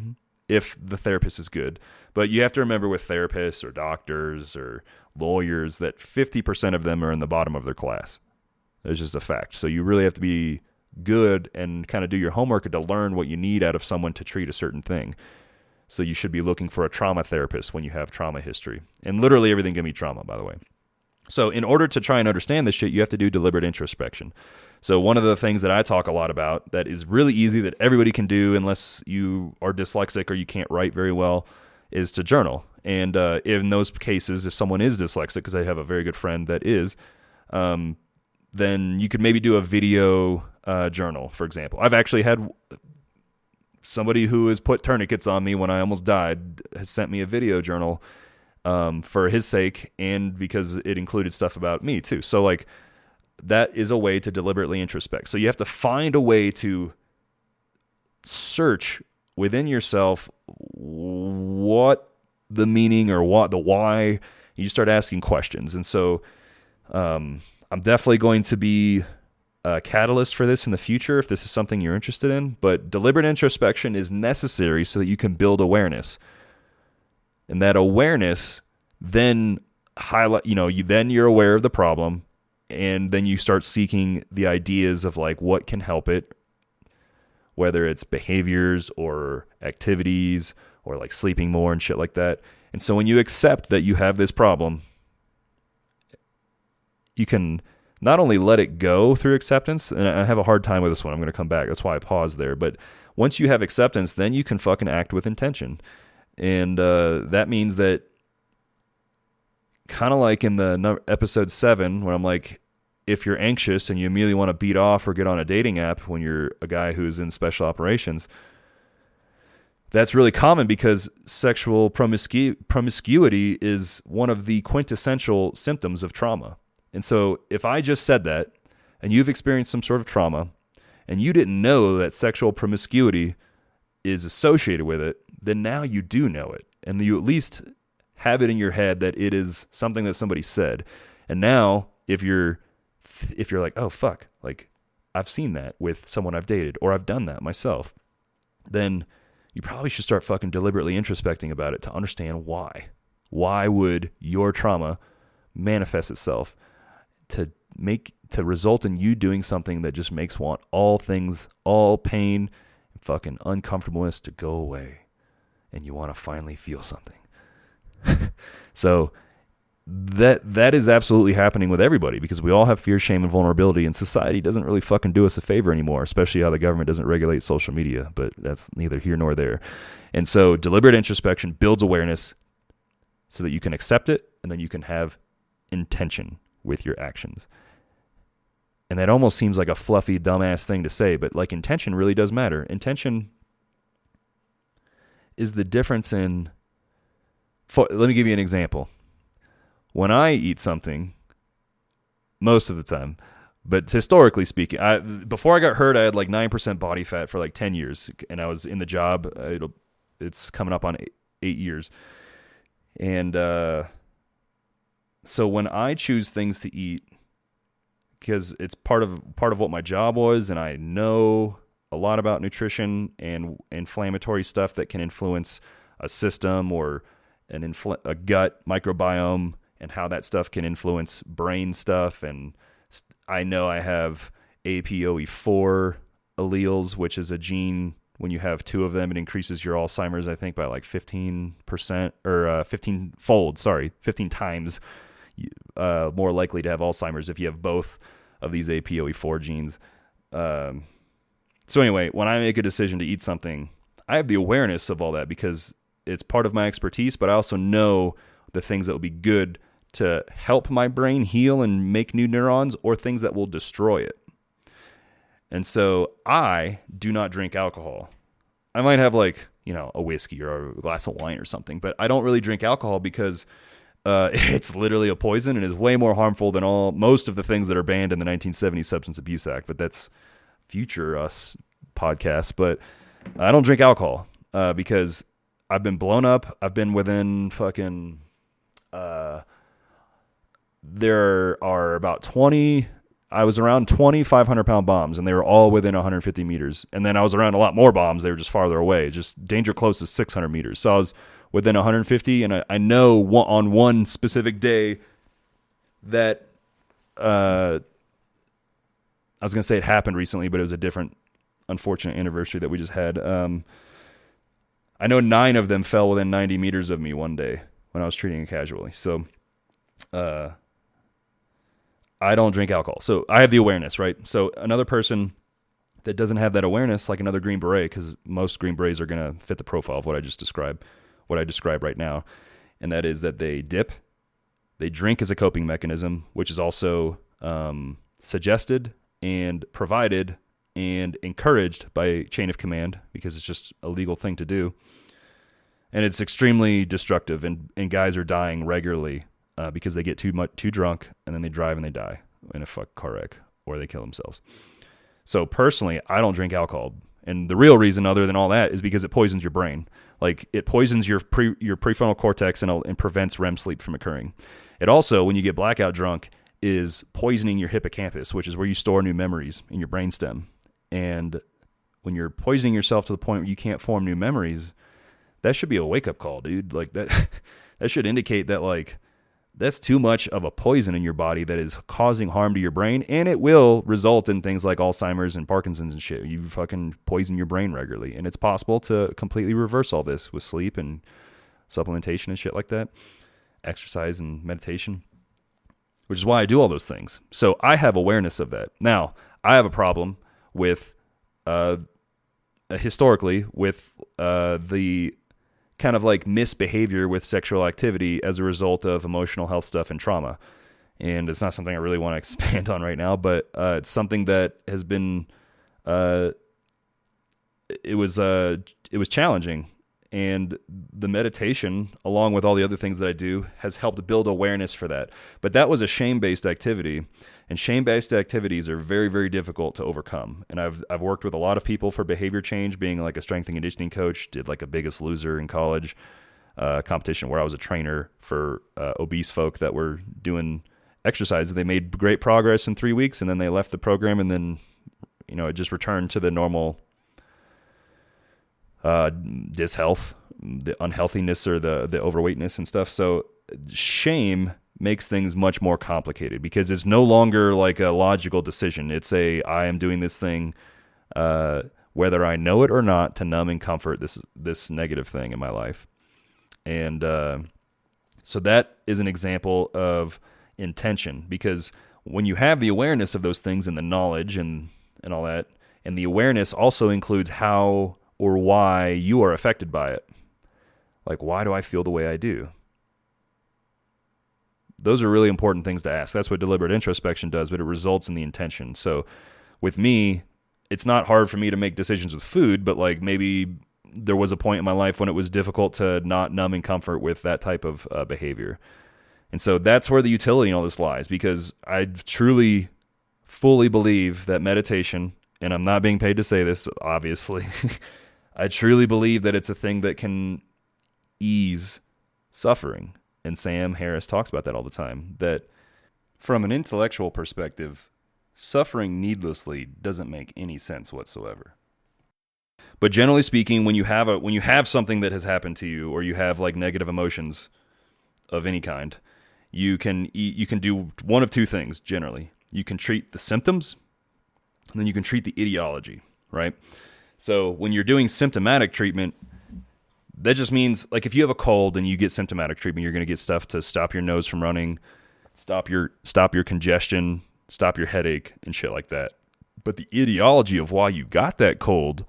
if the therapist is good. But you have to remember with therapists or doctors or lawyers that 50% of them are in the bottom of their class. It's just a fact. So you really have to be good and kind of do your homework to learn what you need out of someone to treat a certain thing. So you should be looking for a trauma therapist when you have trauma history. And literally everything can be trauma, by the way. So in order to try and understand this shit, you have to do deliberate introspection. So one of the things that I talk a lot about that is really easy that everybody can do unless you are dyslexic or you can't write very well is to journal. And in those cases, if someone is dyslexic, because I have a very good friend that is, then you could maybe do a video journal, for example. I've actually had somebody who has put tourniquets on me when I almost died has sent me a video journal for his sake, and because it included stuff about me too. So like that is a way to deliberately introspect. So you have to find a way to search within yourself what the meaning or what the why. You start asking questions. And so I'm definitely going to be a catalyst for this in the future if this is something you're interested in. But deliberate introspection is necessary so that you can build awareness. And that awareness then you're aware of the problem, and then you start seeking the ideas of like what can help it, whether it's behaviors or activities or like sleeping more and shit like that. And so when you accept that you have this problem, you can not only let it go through acceptance, and I have a hard time with this one, I'm going to come back, that's why I paused there, but once you have acceptance, then you can fucking act with intention. And that means that, kind of like in the episode 7, where I'm like, if you're anxious and you immediately want to beat off or get on a dating app when you're a guy who's in special operations, that's really common because sexual promiscuity is one of the quintessential symptoms of trauma. And so if I just said that, and you've experienced some sort of trauma, and you didn't know that sexual promiscuity is associated with it, then now you do know it. And you at least have it in your head that it is something that somebody said. And now, if you're like, oh, fuck, like, I've seen that with someone I've dated, or I've done that myself, then you probably should start fucking deliberately introspecting about it to understand why. Why would your trauma manifest itself to result in you doing something that just makes want all pain and fucking uncomfortableness to go away, and you want to finally feel something. So that is absolutely happening with everybody, because we all have fear, shame, and vulnerability, and society doesn't really fucking do us a favor anymore, especially how the government doesn't regulate social media, but that's neither here nor there. And so deliberate introspection builds awareness so that you can accept it, and then you can have intention with your actions. And that almost seems like a fluffy, dumbass thing to say, but like, intention really does matter. Intention is the difference in... let me give you an example. When I eat something, most of the time, but historically speaking, before I got hurt, I had like 9% body fat for like 10 years, and I was in the job. It's coming up on 8 years. And so when I choose things to eat, because it's part of what my job was, and I know a lot about nutrition and inflammatory stuff that can influence a system or a gut microbiome, and how that stuff can influence brain stuff. And I know I have APOE4 alleles, which is a gene. When you have 2 of them, it increases your Alzheimer's, I think, by like 15% or 15 times more likely to have Alzheimer's if you have both of these APOE4 genes. So anyway, when I make a decision to eat something, I have the awareness of all that because it's part of my expertise, but I also know the things that will be good to help my brain heal and make new neurons, or things that will destroy it. And so I do not drink alcohol. I might have like, a whiskey or a glass of wine or something, but I don't really drink alcohol because it's literally a poison and is way more harmful than most of the things that are banned in the 1970 Substance Abuse Act. But that's future us podcast. But I don't drink alcohol because I've been blown up. I've been within fucking... there are about 20... I was around 20 500-pound bombs, and they were all within 150 meters. And then I was around a lot more bombs. They were just farther away. Just danger close is 600 meters. So I was within 150, and I know on one specific day that I was going to say it happened recently, but it was a different unfortunate anniversary that we just had. I know 9 of them fell within 90 meters of me one day when I was treating it casually. So I don't drink alcohol. So I have the awareness, right? So another person that doesn't have that awareness, like another Green Beret, because most Green Berets are going to fit the profile of what I just described, what I describe right now, and that is that they dip, they drink as a coping mechanism, which is also suggested and provided and encouraged by chain of command, because it's just a legal thing to do. And it's extremely destructive, and guys are dying regularly because they get too drunk, and then they drive and they die in a car wreck, or they kill themselves. So personally, I don't drink alcohol, and the real reason, other than all that, is because it poisons your brain. Like, it poisons your prefrontal cortex and prevents REM sleep from occurring. It also, when you get blackout drunk, is poisoning your hippocampus, which is where you store new memories in your brainstem. And when you're poisoning yourself to the point where you can't form new memories, that should be a wake-up call, dude. Like that that should indicate that like that's too much of a poison in your body that is causing harm to your brain, and it will result in things like Alzheimer's and Parkinson's and shit. You fucking poison your brain regularly, and it's possible to completely reverse all this with sleep and supplementation and shit like that, exercise and meditation, which is why I do all those things. So I have awareness of that. Now, I have a problem with, historically, with the kind of like misbehavior with sexual activity as a result of emotional health stuff and trauma. And it's not something I really want to expand on right now, but it's something that has been, it was challenging. And the meditation, along with all the other things that I do, has helped build awareness for that. But that was a shame-based activity, and shame-based activities are very, very difficult to overcome. And I've worked with a lot of people for behavior change, being like a strength and conditioning coach, did like a Biggest Loser in college competition where I was a trainer for obese folk that were doing exercises. They made great progress in 3 weeks, and then they left the program, and then, it just returned to the normal dishealth, the unhealthiness or the overweightness and stuff. So shame makes things much more complicated because it's no longer like a logical decision. It's I am doing this thing, whether I know it or not, to numb and comfort this negative thing in my life. And so that is an example of intention, because when you have the awareness of those things and the knowledge and all that, and the awareness also includes how or why you are affected by it. Like, why do I feel the way I do? Those are really important things to ask. That's what deliberate introspection does, but it results in the intention. So with me, it's not hard for me to make decisions with food, but like maybe there was a point in my life when it was difficult to not numb and comfort with that type of behavior. And so that's where the utility in all this lies, because I truly, fully believe that meditation, and I'm not being paid to say this, obviously, I truly believe that it's a thing that can ease suffering. And Sam Harris talks about that all the time, that from an intellectual perspective, suffering needlessly doesn't make any sense whatsoever. But generally speaking, when you have something that has happened to you, or you have like negative emotions of any kind, you can do one of two things generally. You can treat the symptoms, and then you can treat the etiology, right? So when you're doing symptomatic treatment, that just means, like, if you have a cold and you get symptomatic treatment, you're going to get stuff to stop your nose from running, stop your congestion, stop your headache, and shit like that. But the etiology of why you got that cold,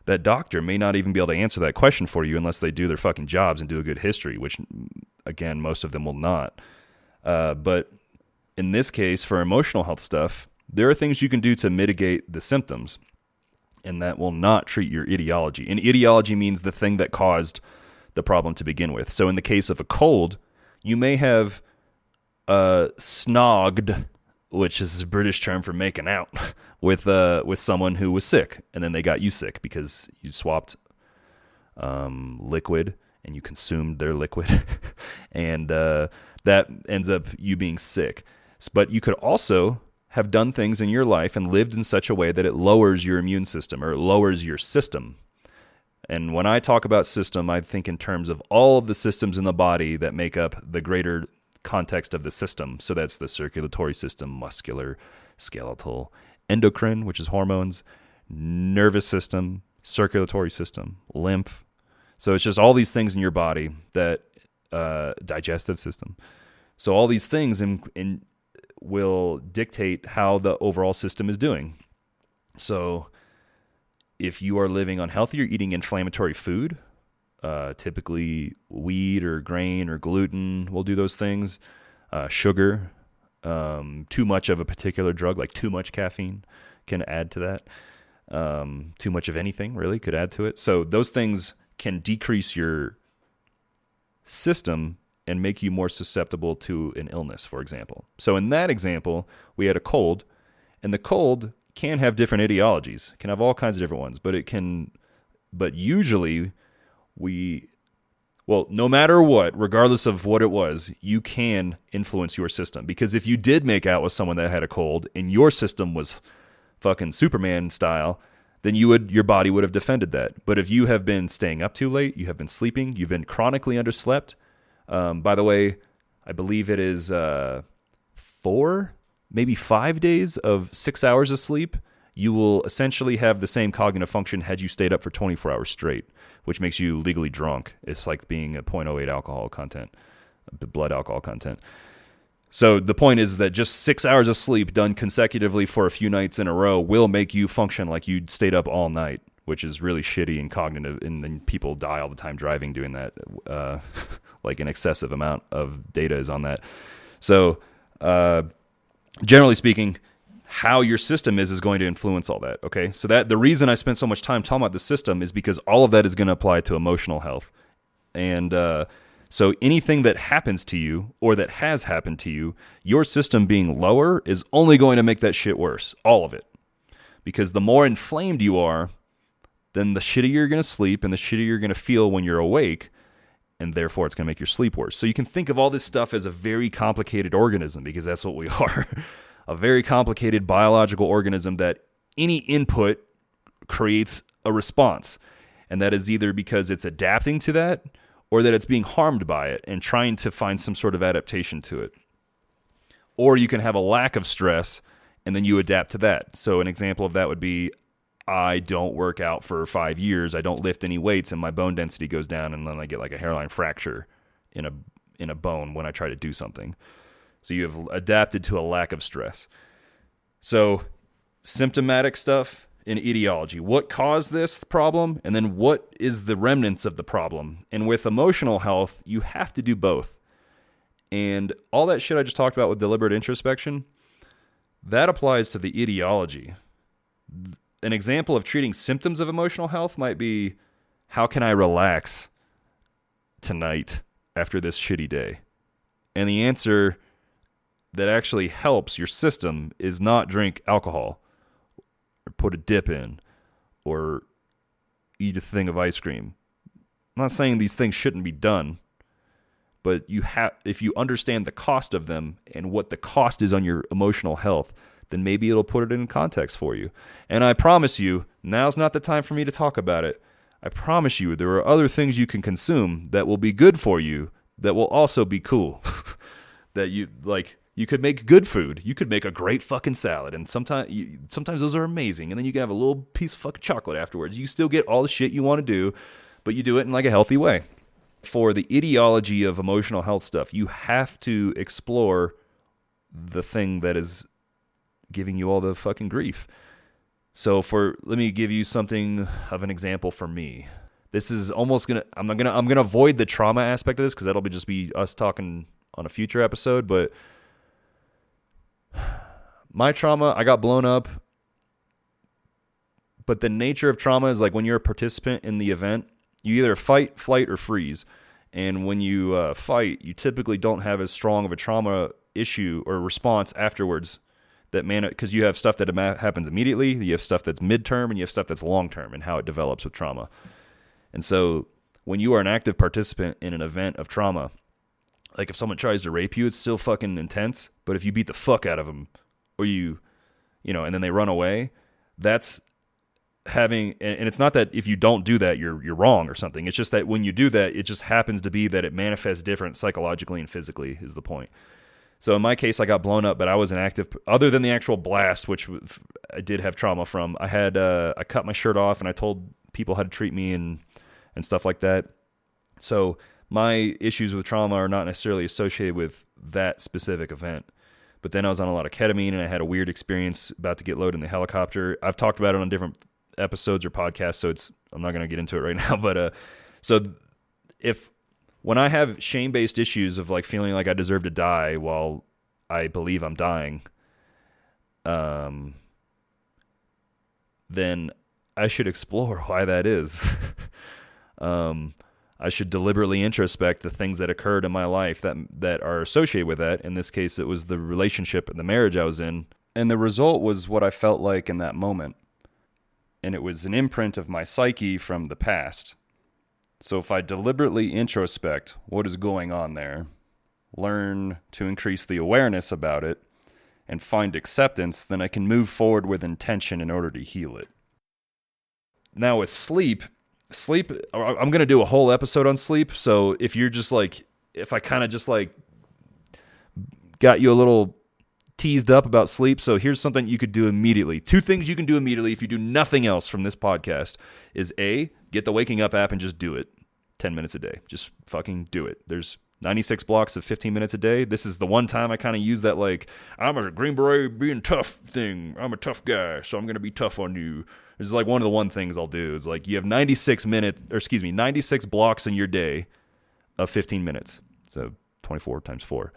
that doctor may not even be able to answer that question for you unless they do their fucking jobs and do a good history, which, again, most of them will not. But in this case, for emotional health stuff, there are things you can do to mitigate the symptoms, and that will not treat your etiology. And etiology means the thing that caused the problem to begin with. So in the case of a cold, you may have snogged, which is a British term for making out, with someone who was sick, and then they got you sick because you swapped liquid and you consumed their liquid, and that ends up you being sick. But you could also have done things in your life and lived in such a way that it lowers your immune system, or it lowers your system. And when I talk about system, I think in terms of all of the systems in the body that make up the greater context of the system. So that's the circulatory system, muscular, skeletal, endocrine, which is hormones, nervous system, circulatory system, lymph. So it's just all these things in your body that, digestive system. So all these things will dictate how the overall system is doing. So if you are living unhealthy or eating inflammatory food, typically wheat or grain or gluten will do those things. Sugar, too much of a particular drug, like too much caffeine, can add to that. Too much of anything really could add to it. So those things can decrease your system and make you more susceptible to an illness, for example. So in that example, we had a cold, and the cold can have different etiologies, can have all kinds of different ones, but usually no matter what, regardless of what it was, you can influence your system. Because if you did make out with someone that had a cold and your system was fucking Superman style, then your body would have defended that. But if you have been staying up too late, you have been sleeping, you've been chronically underslept. By the way, I believe it is 4, maybe 5 days of 6 hours of sleep. You will essentially have the same cognitive function had you stayed up for 24 hours straight, which makes you legally drunk. It's like being a 0.08 alcohol content, blood alcohol content. So the point is that just 6 hours of sleep done consecutively for a few nights in a row will make you function like you stayed up all night, which is really shitty and cognitive. And then people die all the time driving doing that. Like an excessive amount of data is on that. So generally speaking, how your system is going to influence all that. Okay, so that the reason I spent so much time talking about the system is because all of that is going to apply to emotional health. And so anything that happens to you or that has happened to you, your system being lower is only going to make that shit worse. All of it. Because the more inflamed you are, then the shittier you're going to sleep and the shittier you're going to feel when you're awake. And therefore, it's going to make your sleep worse. So you can think of all this stuff as a very complicated organism, because that's what we are. A very complicated biological organism that any input creates a response. And that is either because it's adapting to that or that it's being harmed by it and trying to find some sort of adaptation to it. Or you can have a lack of stress and then you adapt to that. So an example of that would be, I don't work out for 5 years, I don't lift any weights, and my bone density goes down, and then I get like a hairline fracture in a bone when I try to do something. So you have adapted to a lack of stress. So symptomatic stuff in etiology. What caused this problem? And then what is the remnants of the problem? And with emotional health, you have to do both. And all that shit I just talked about with deliberate introspection, that applies to the etiology. An example of treating symptoms of emotional health might be, how can I relax tonight after this shitty day? And the answer that actually helps your system is not drink alcohol or put a dip in or eat a thing of ice cream. I'm not saying these things shouldn't be done, but if you understand the cost of them and what the cost is on your emotional health, then maybe it'll put it in context for you. And I promise you, now's not the time for me to talk about it. I promise you, there are other things you can consume that will be good for you that will also be cool. That you could make good food. You could make a great fucking salad, and sometimes those are amazing. And then you can have a little piece of fucking chocolate afterwards. You still get all the shit you want to do, but you do it in like a healthy way. For the etiology of emotional health stuff, you have to explore the thing that is giving you all the fucking grief. So let me give you something of an example for me. This is almost I'm gonna avoid the trauma aspect of this because that'll just be us talking on a future episode. But my trauma, I got blown up. But the nature of trauma is like when you're a participant in the event, you either fight, flight, or freeze. And when you fight, you typically don't have as strong of a trauma issue or response afterwards. Because you have stuff that happens immediately, you have stuff that's midterm, and you have stuff that's long-term and how it develops with trauma. And so when you are an active participant in an event of trauma, like if someone tries to rape you, it's still fucking intense. But if you beat the fuck out of them, or and then they run away, that's having, and it's not that if you don't do that, you're wrong or something. It's just that when you do that, it just happens to be that it manifests different psychologically and physically is the point. So in my case, I got blown up, but I was an active, other than the actual blast, which I did have trauma from. I cut my shirt off and I told people how to treat me and stuff like that. So my issues with trauma are not necessarily associated with that specific event. But then I was on a lot of ketamine and I had a weird experience about to get loaded in the helicopter. I've talked about it on different episodes or podcasts, so I'm not going to get into it right now. But when I have shame-based issues of like feeling like I deserve to die while I believe I'm dying, then I should explore why that is. I should deliberately introspect the things that occurred in my life that are associated with that. In this case, it was the relationship and the marriage I was in. And the result was what I felt like in that moment. And it was an imprint of my psyche from the past. So if I deliberately introspect what is going on there, learn to increase the awareness about it, and find acceptance, then I can move forward with intention in order to heal it. Now with sleep, I'm going to do a whole episode on sleep. So if you're just like, if I kind of just like got you a little teased up about sleep. So here's something you could do immediately. 2 things you can do immediately if you do nothing else from this podcast is A, get the Waking Up app and just do it 10 minutes a day. Just fucking do it. There's 96 blocks of 15 minutes a day. This is the one time I kind of use that like, I'm a Green Beret being tough thing. I'm a tough guy, so I'm going to be tough on you. This is like one of the one things I'll do is like you have 96 blocks in your day of 15 minutes. So 24 times 4.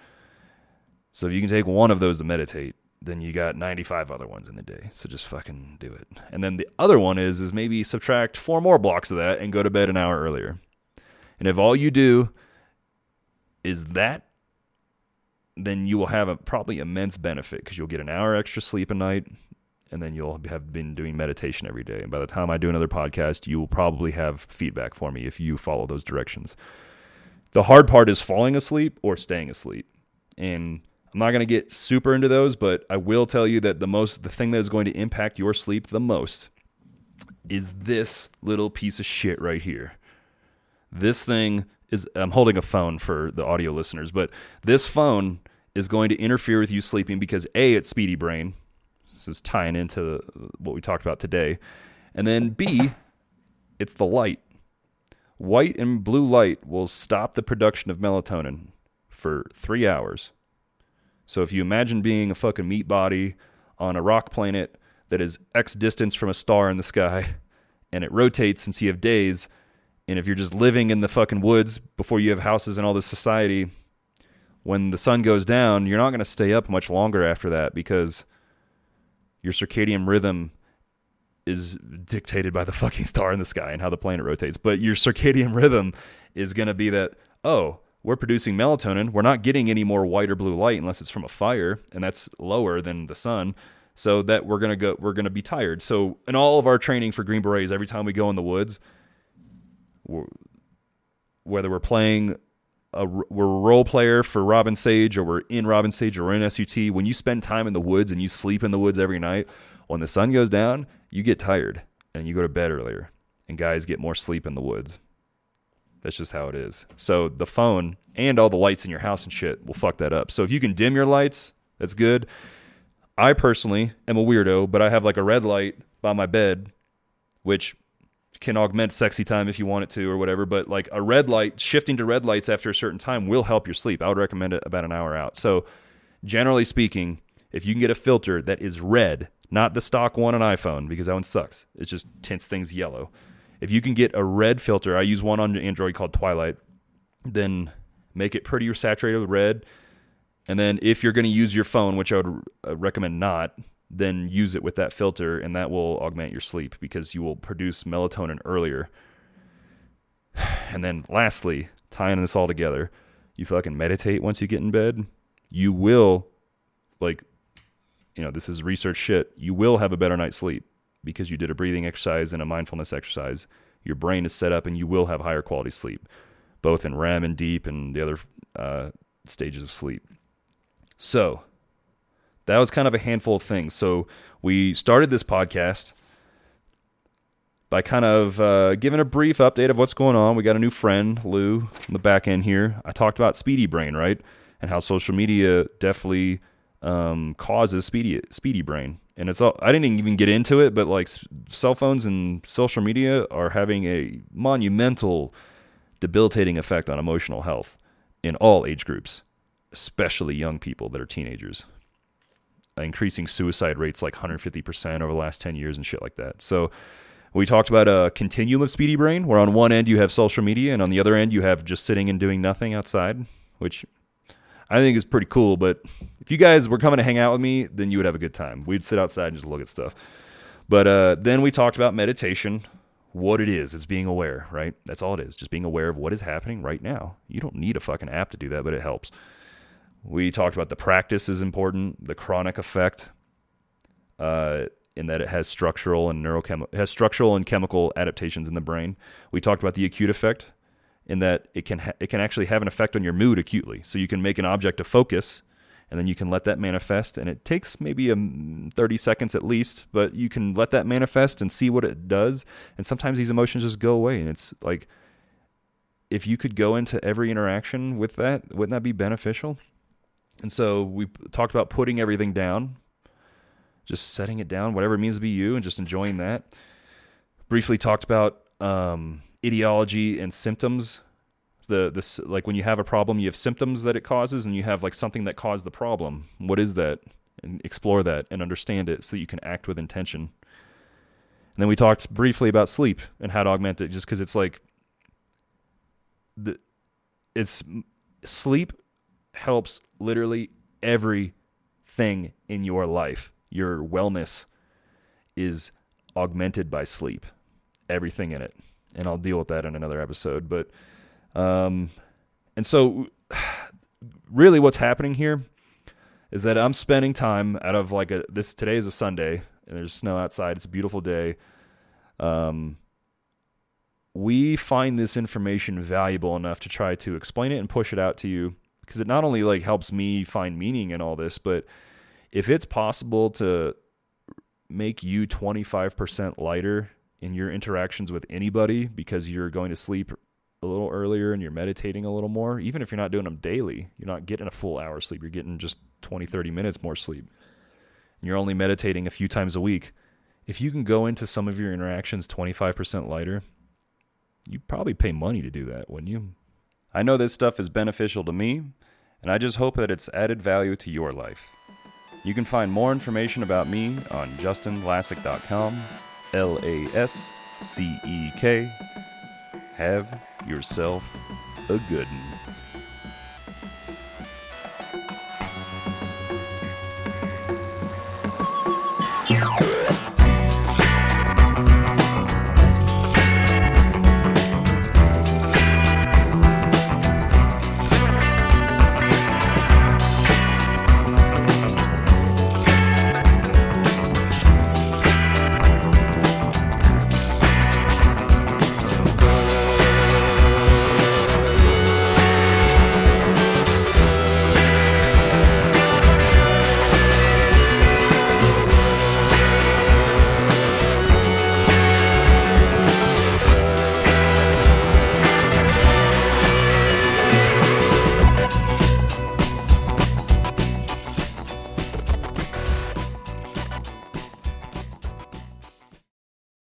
So if you can take one of those to meditate, then you got 95 other ones in the day. So just fucking do it. And then the other one is maybe subtract 4 more blocks of that and go to bed an hour earlier. And if all you do is that, then you will have a probably immense benefit because you'll get an hour extra sleep a night, and then you'll have been doing meditation every day. And by the time I do another podcast, you will probably have feedback for me if you follow those directions. The hard part is falling asleep or staying asleep. And I'm not going to get super into those, but I will tell you that the thing that is going to impact your sleep the most is this little piece of shit right here. This thing is, I'm holding a phone for the audio listeners, but this phone is going to interfere with you sleeping because A, it's Speedy Brain. This is tying into what we talked about today. And then B, it's the light. White and blue light will stop the production of melatonin for 3 hours. So if you imagine being a fucking meat body on a rock planet that is X distance from a star in the sky, and it rotates since you have days, and if you're just living in the fucking woods before you have houses and all this society, when the sun goes down, you're not going to stay up much longer after that because your circadian rhythm is dictated by the fucking star in the sky and how the planet rotates. But your circadian rhythm is going to be that, oh, we're producing melatonin. We're not getting any more white or blue light unless it's from a fire, and that's lower than the sun. So that we're going to be tired. So in all of our training for Green Berets, every time we go in the woods, whether we're playing we're a role player for Robin Sage, or we're in Robin Sage, or we're in SUT, when you spend time in the woods and you sleep in the woods every night, when the sun goes down, you get tired and you go to bed earlier, and guys get more sleep in the woods. That's just how it is. So the phone and all the lights in your house and shit will fuck that up. So if you can dim your lights, that's good. I personally am a weirdo, but I have like a red light by my bed, which can augment sexy time if you want it to or whatever. But like a red light, shifting to red lights after a certain time will help your sleep. I would recommend it about an hour out. So generally speaking, if you can get a filter that is red, not the stock one on iPhone, because that one sucks. It just tints things yellow. If you can get a red filter, I use one on Android called Twilight, then make it pretty saturated with red. And then if you're going to use your phone, which I would recommend not, then use it with that filter, and that will augment your sleep because you will produce melatonin earlier. And then lastly, tying this all together, you fucking meditate once you get in bed. You will, this is research shit. You will have a better night's sleep because you did a breathing exercise and a mindfulness exercise. Your brain is set up and you will have higher quality sleep, both in REM and deep and the other stages of sleep. So that was kind of a handful of things. So we started this podcast by kind of giving a brief update of what's going on. We got a new friend, Lou, on the back end here. I talked about Speedy Brain, right? And how social media definitely causes Speedy Brain. And it's all, I didn't even get into it, but like cell phones and social media are having a monumental, debilitating effect on emotional health in all age groups, especially young people that are teenagers. Increasing suicide rates like 150% over the last 10 years and shit like that. So we talked about a continuum of Speedy Brain, where on one end you have social media, and on the other end you have just sitting and doing nothing outside, which I think is pretty cool. But if you guys were coming to hang out with me, then you would have a good time. We'd sit outside and just look at stuff. But then we talked about meditation, what it is. It's being aware, right? That's all it is, just being aware of what is happening right now. You don't need a fucking app to do that, but it helps. We talked about the practice is important, the chronic effect, in that it has structural and chemical adaptations in the brain. We talked about the acute effect, in that it can actually have an effect on your mood acutely. So you can make an object a focus, And then you can let that manifest, and it takes maybe 30 seconds at least, but you can let that manifest and see what it does. And sometimes these emotions just go away, and it's like, if you could go into every interaction with that, wouldn't that be beneficial? And so we talked about putting everything down, just setting it down, whatever it means to be you, and just enjoying that. Briefly talked about etiology and symptoms. Like when you have a problem, you have symptoms that it causes, and you have like something that caused the problem. What is that? And explore that and understand it so that you can act with intention. And then we talked briefly about sleep and how to augment it, just because it's like sleep helps literally everything in your life. Your wellness is augmented by sleep, everything in it. And I'll deal with that in another episode. But and so really what's happening here is that I'm spending time out of like today is a Sunday and there's snow outside. It's a beautiful day. We find this information valuable enough to try to explain it and push it out to you, because it not only like helps me find meaning in all this, but if it's possible to make you 25% lighter in your interactions with anybody because you're going to sleep a little earlier and you're meditating a little more, even if you're not doing them daily, you're not getting a full hour sleep, you're getting just 20, 30 minutes more sleep, and you're only meditating a few times a week. If you can go into some of your interactions 25% lighter, you'd probably pay money to do that, wouldn't you? I know this stuff is beneficial to me, and I just hope that it's added value to your life. You can find more information about me on justinlasek.com, LASCEK. Have yourself a good one.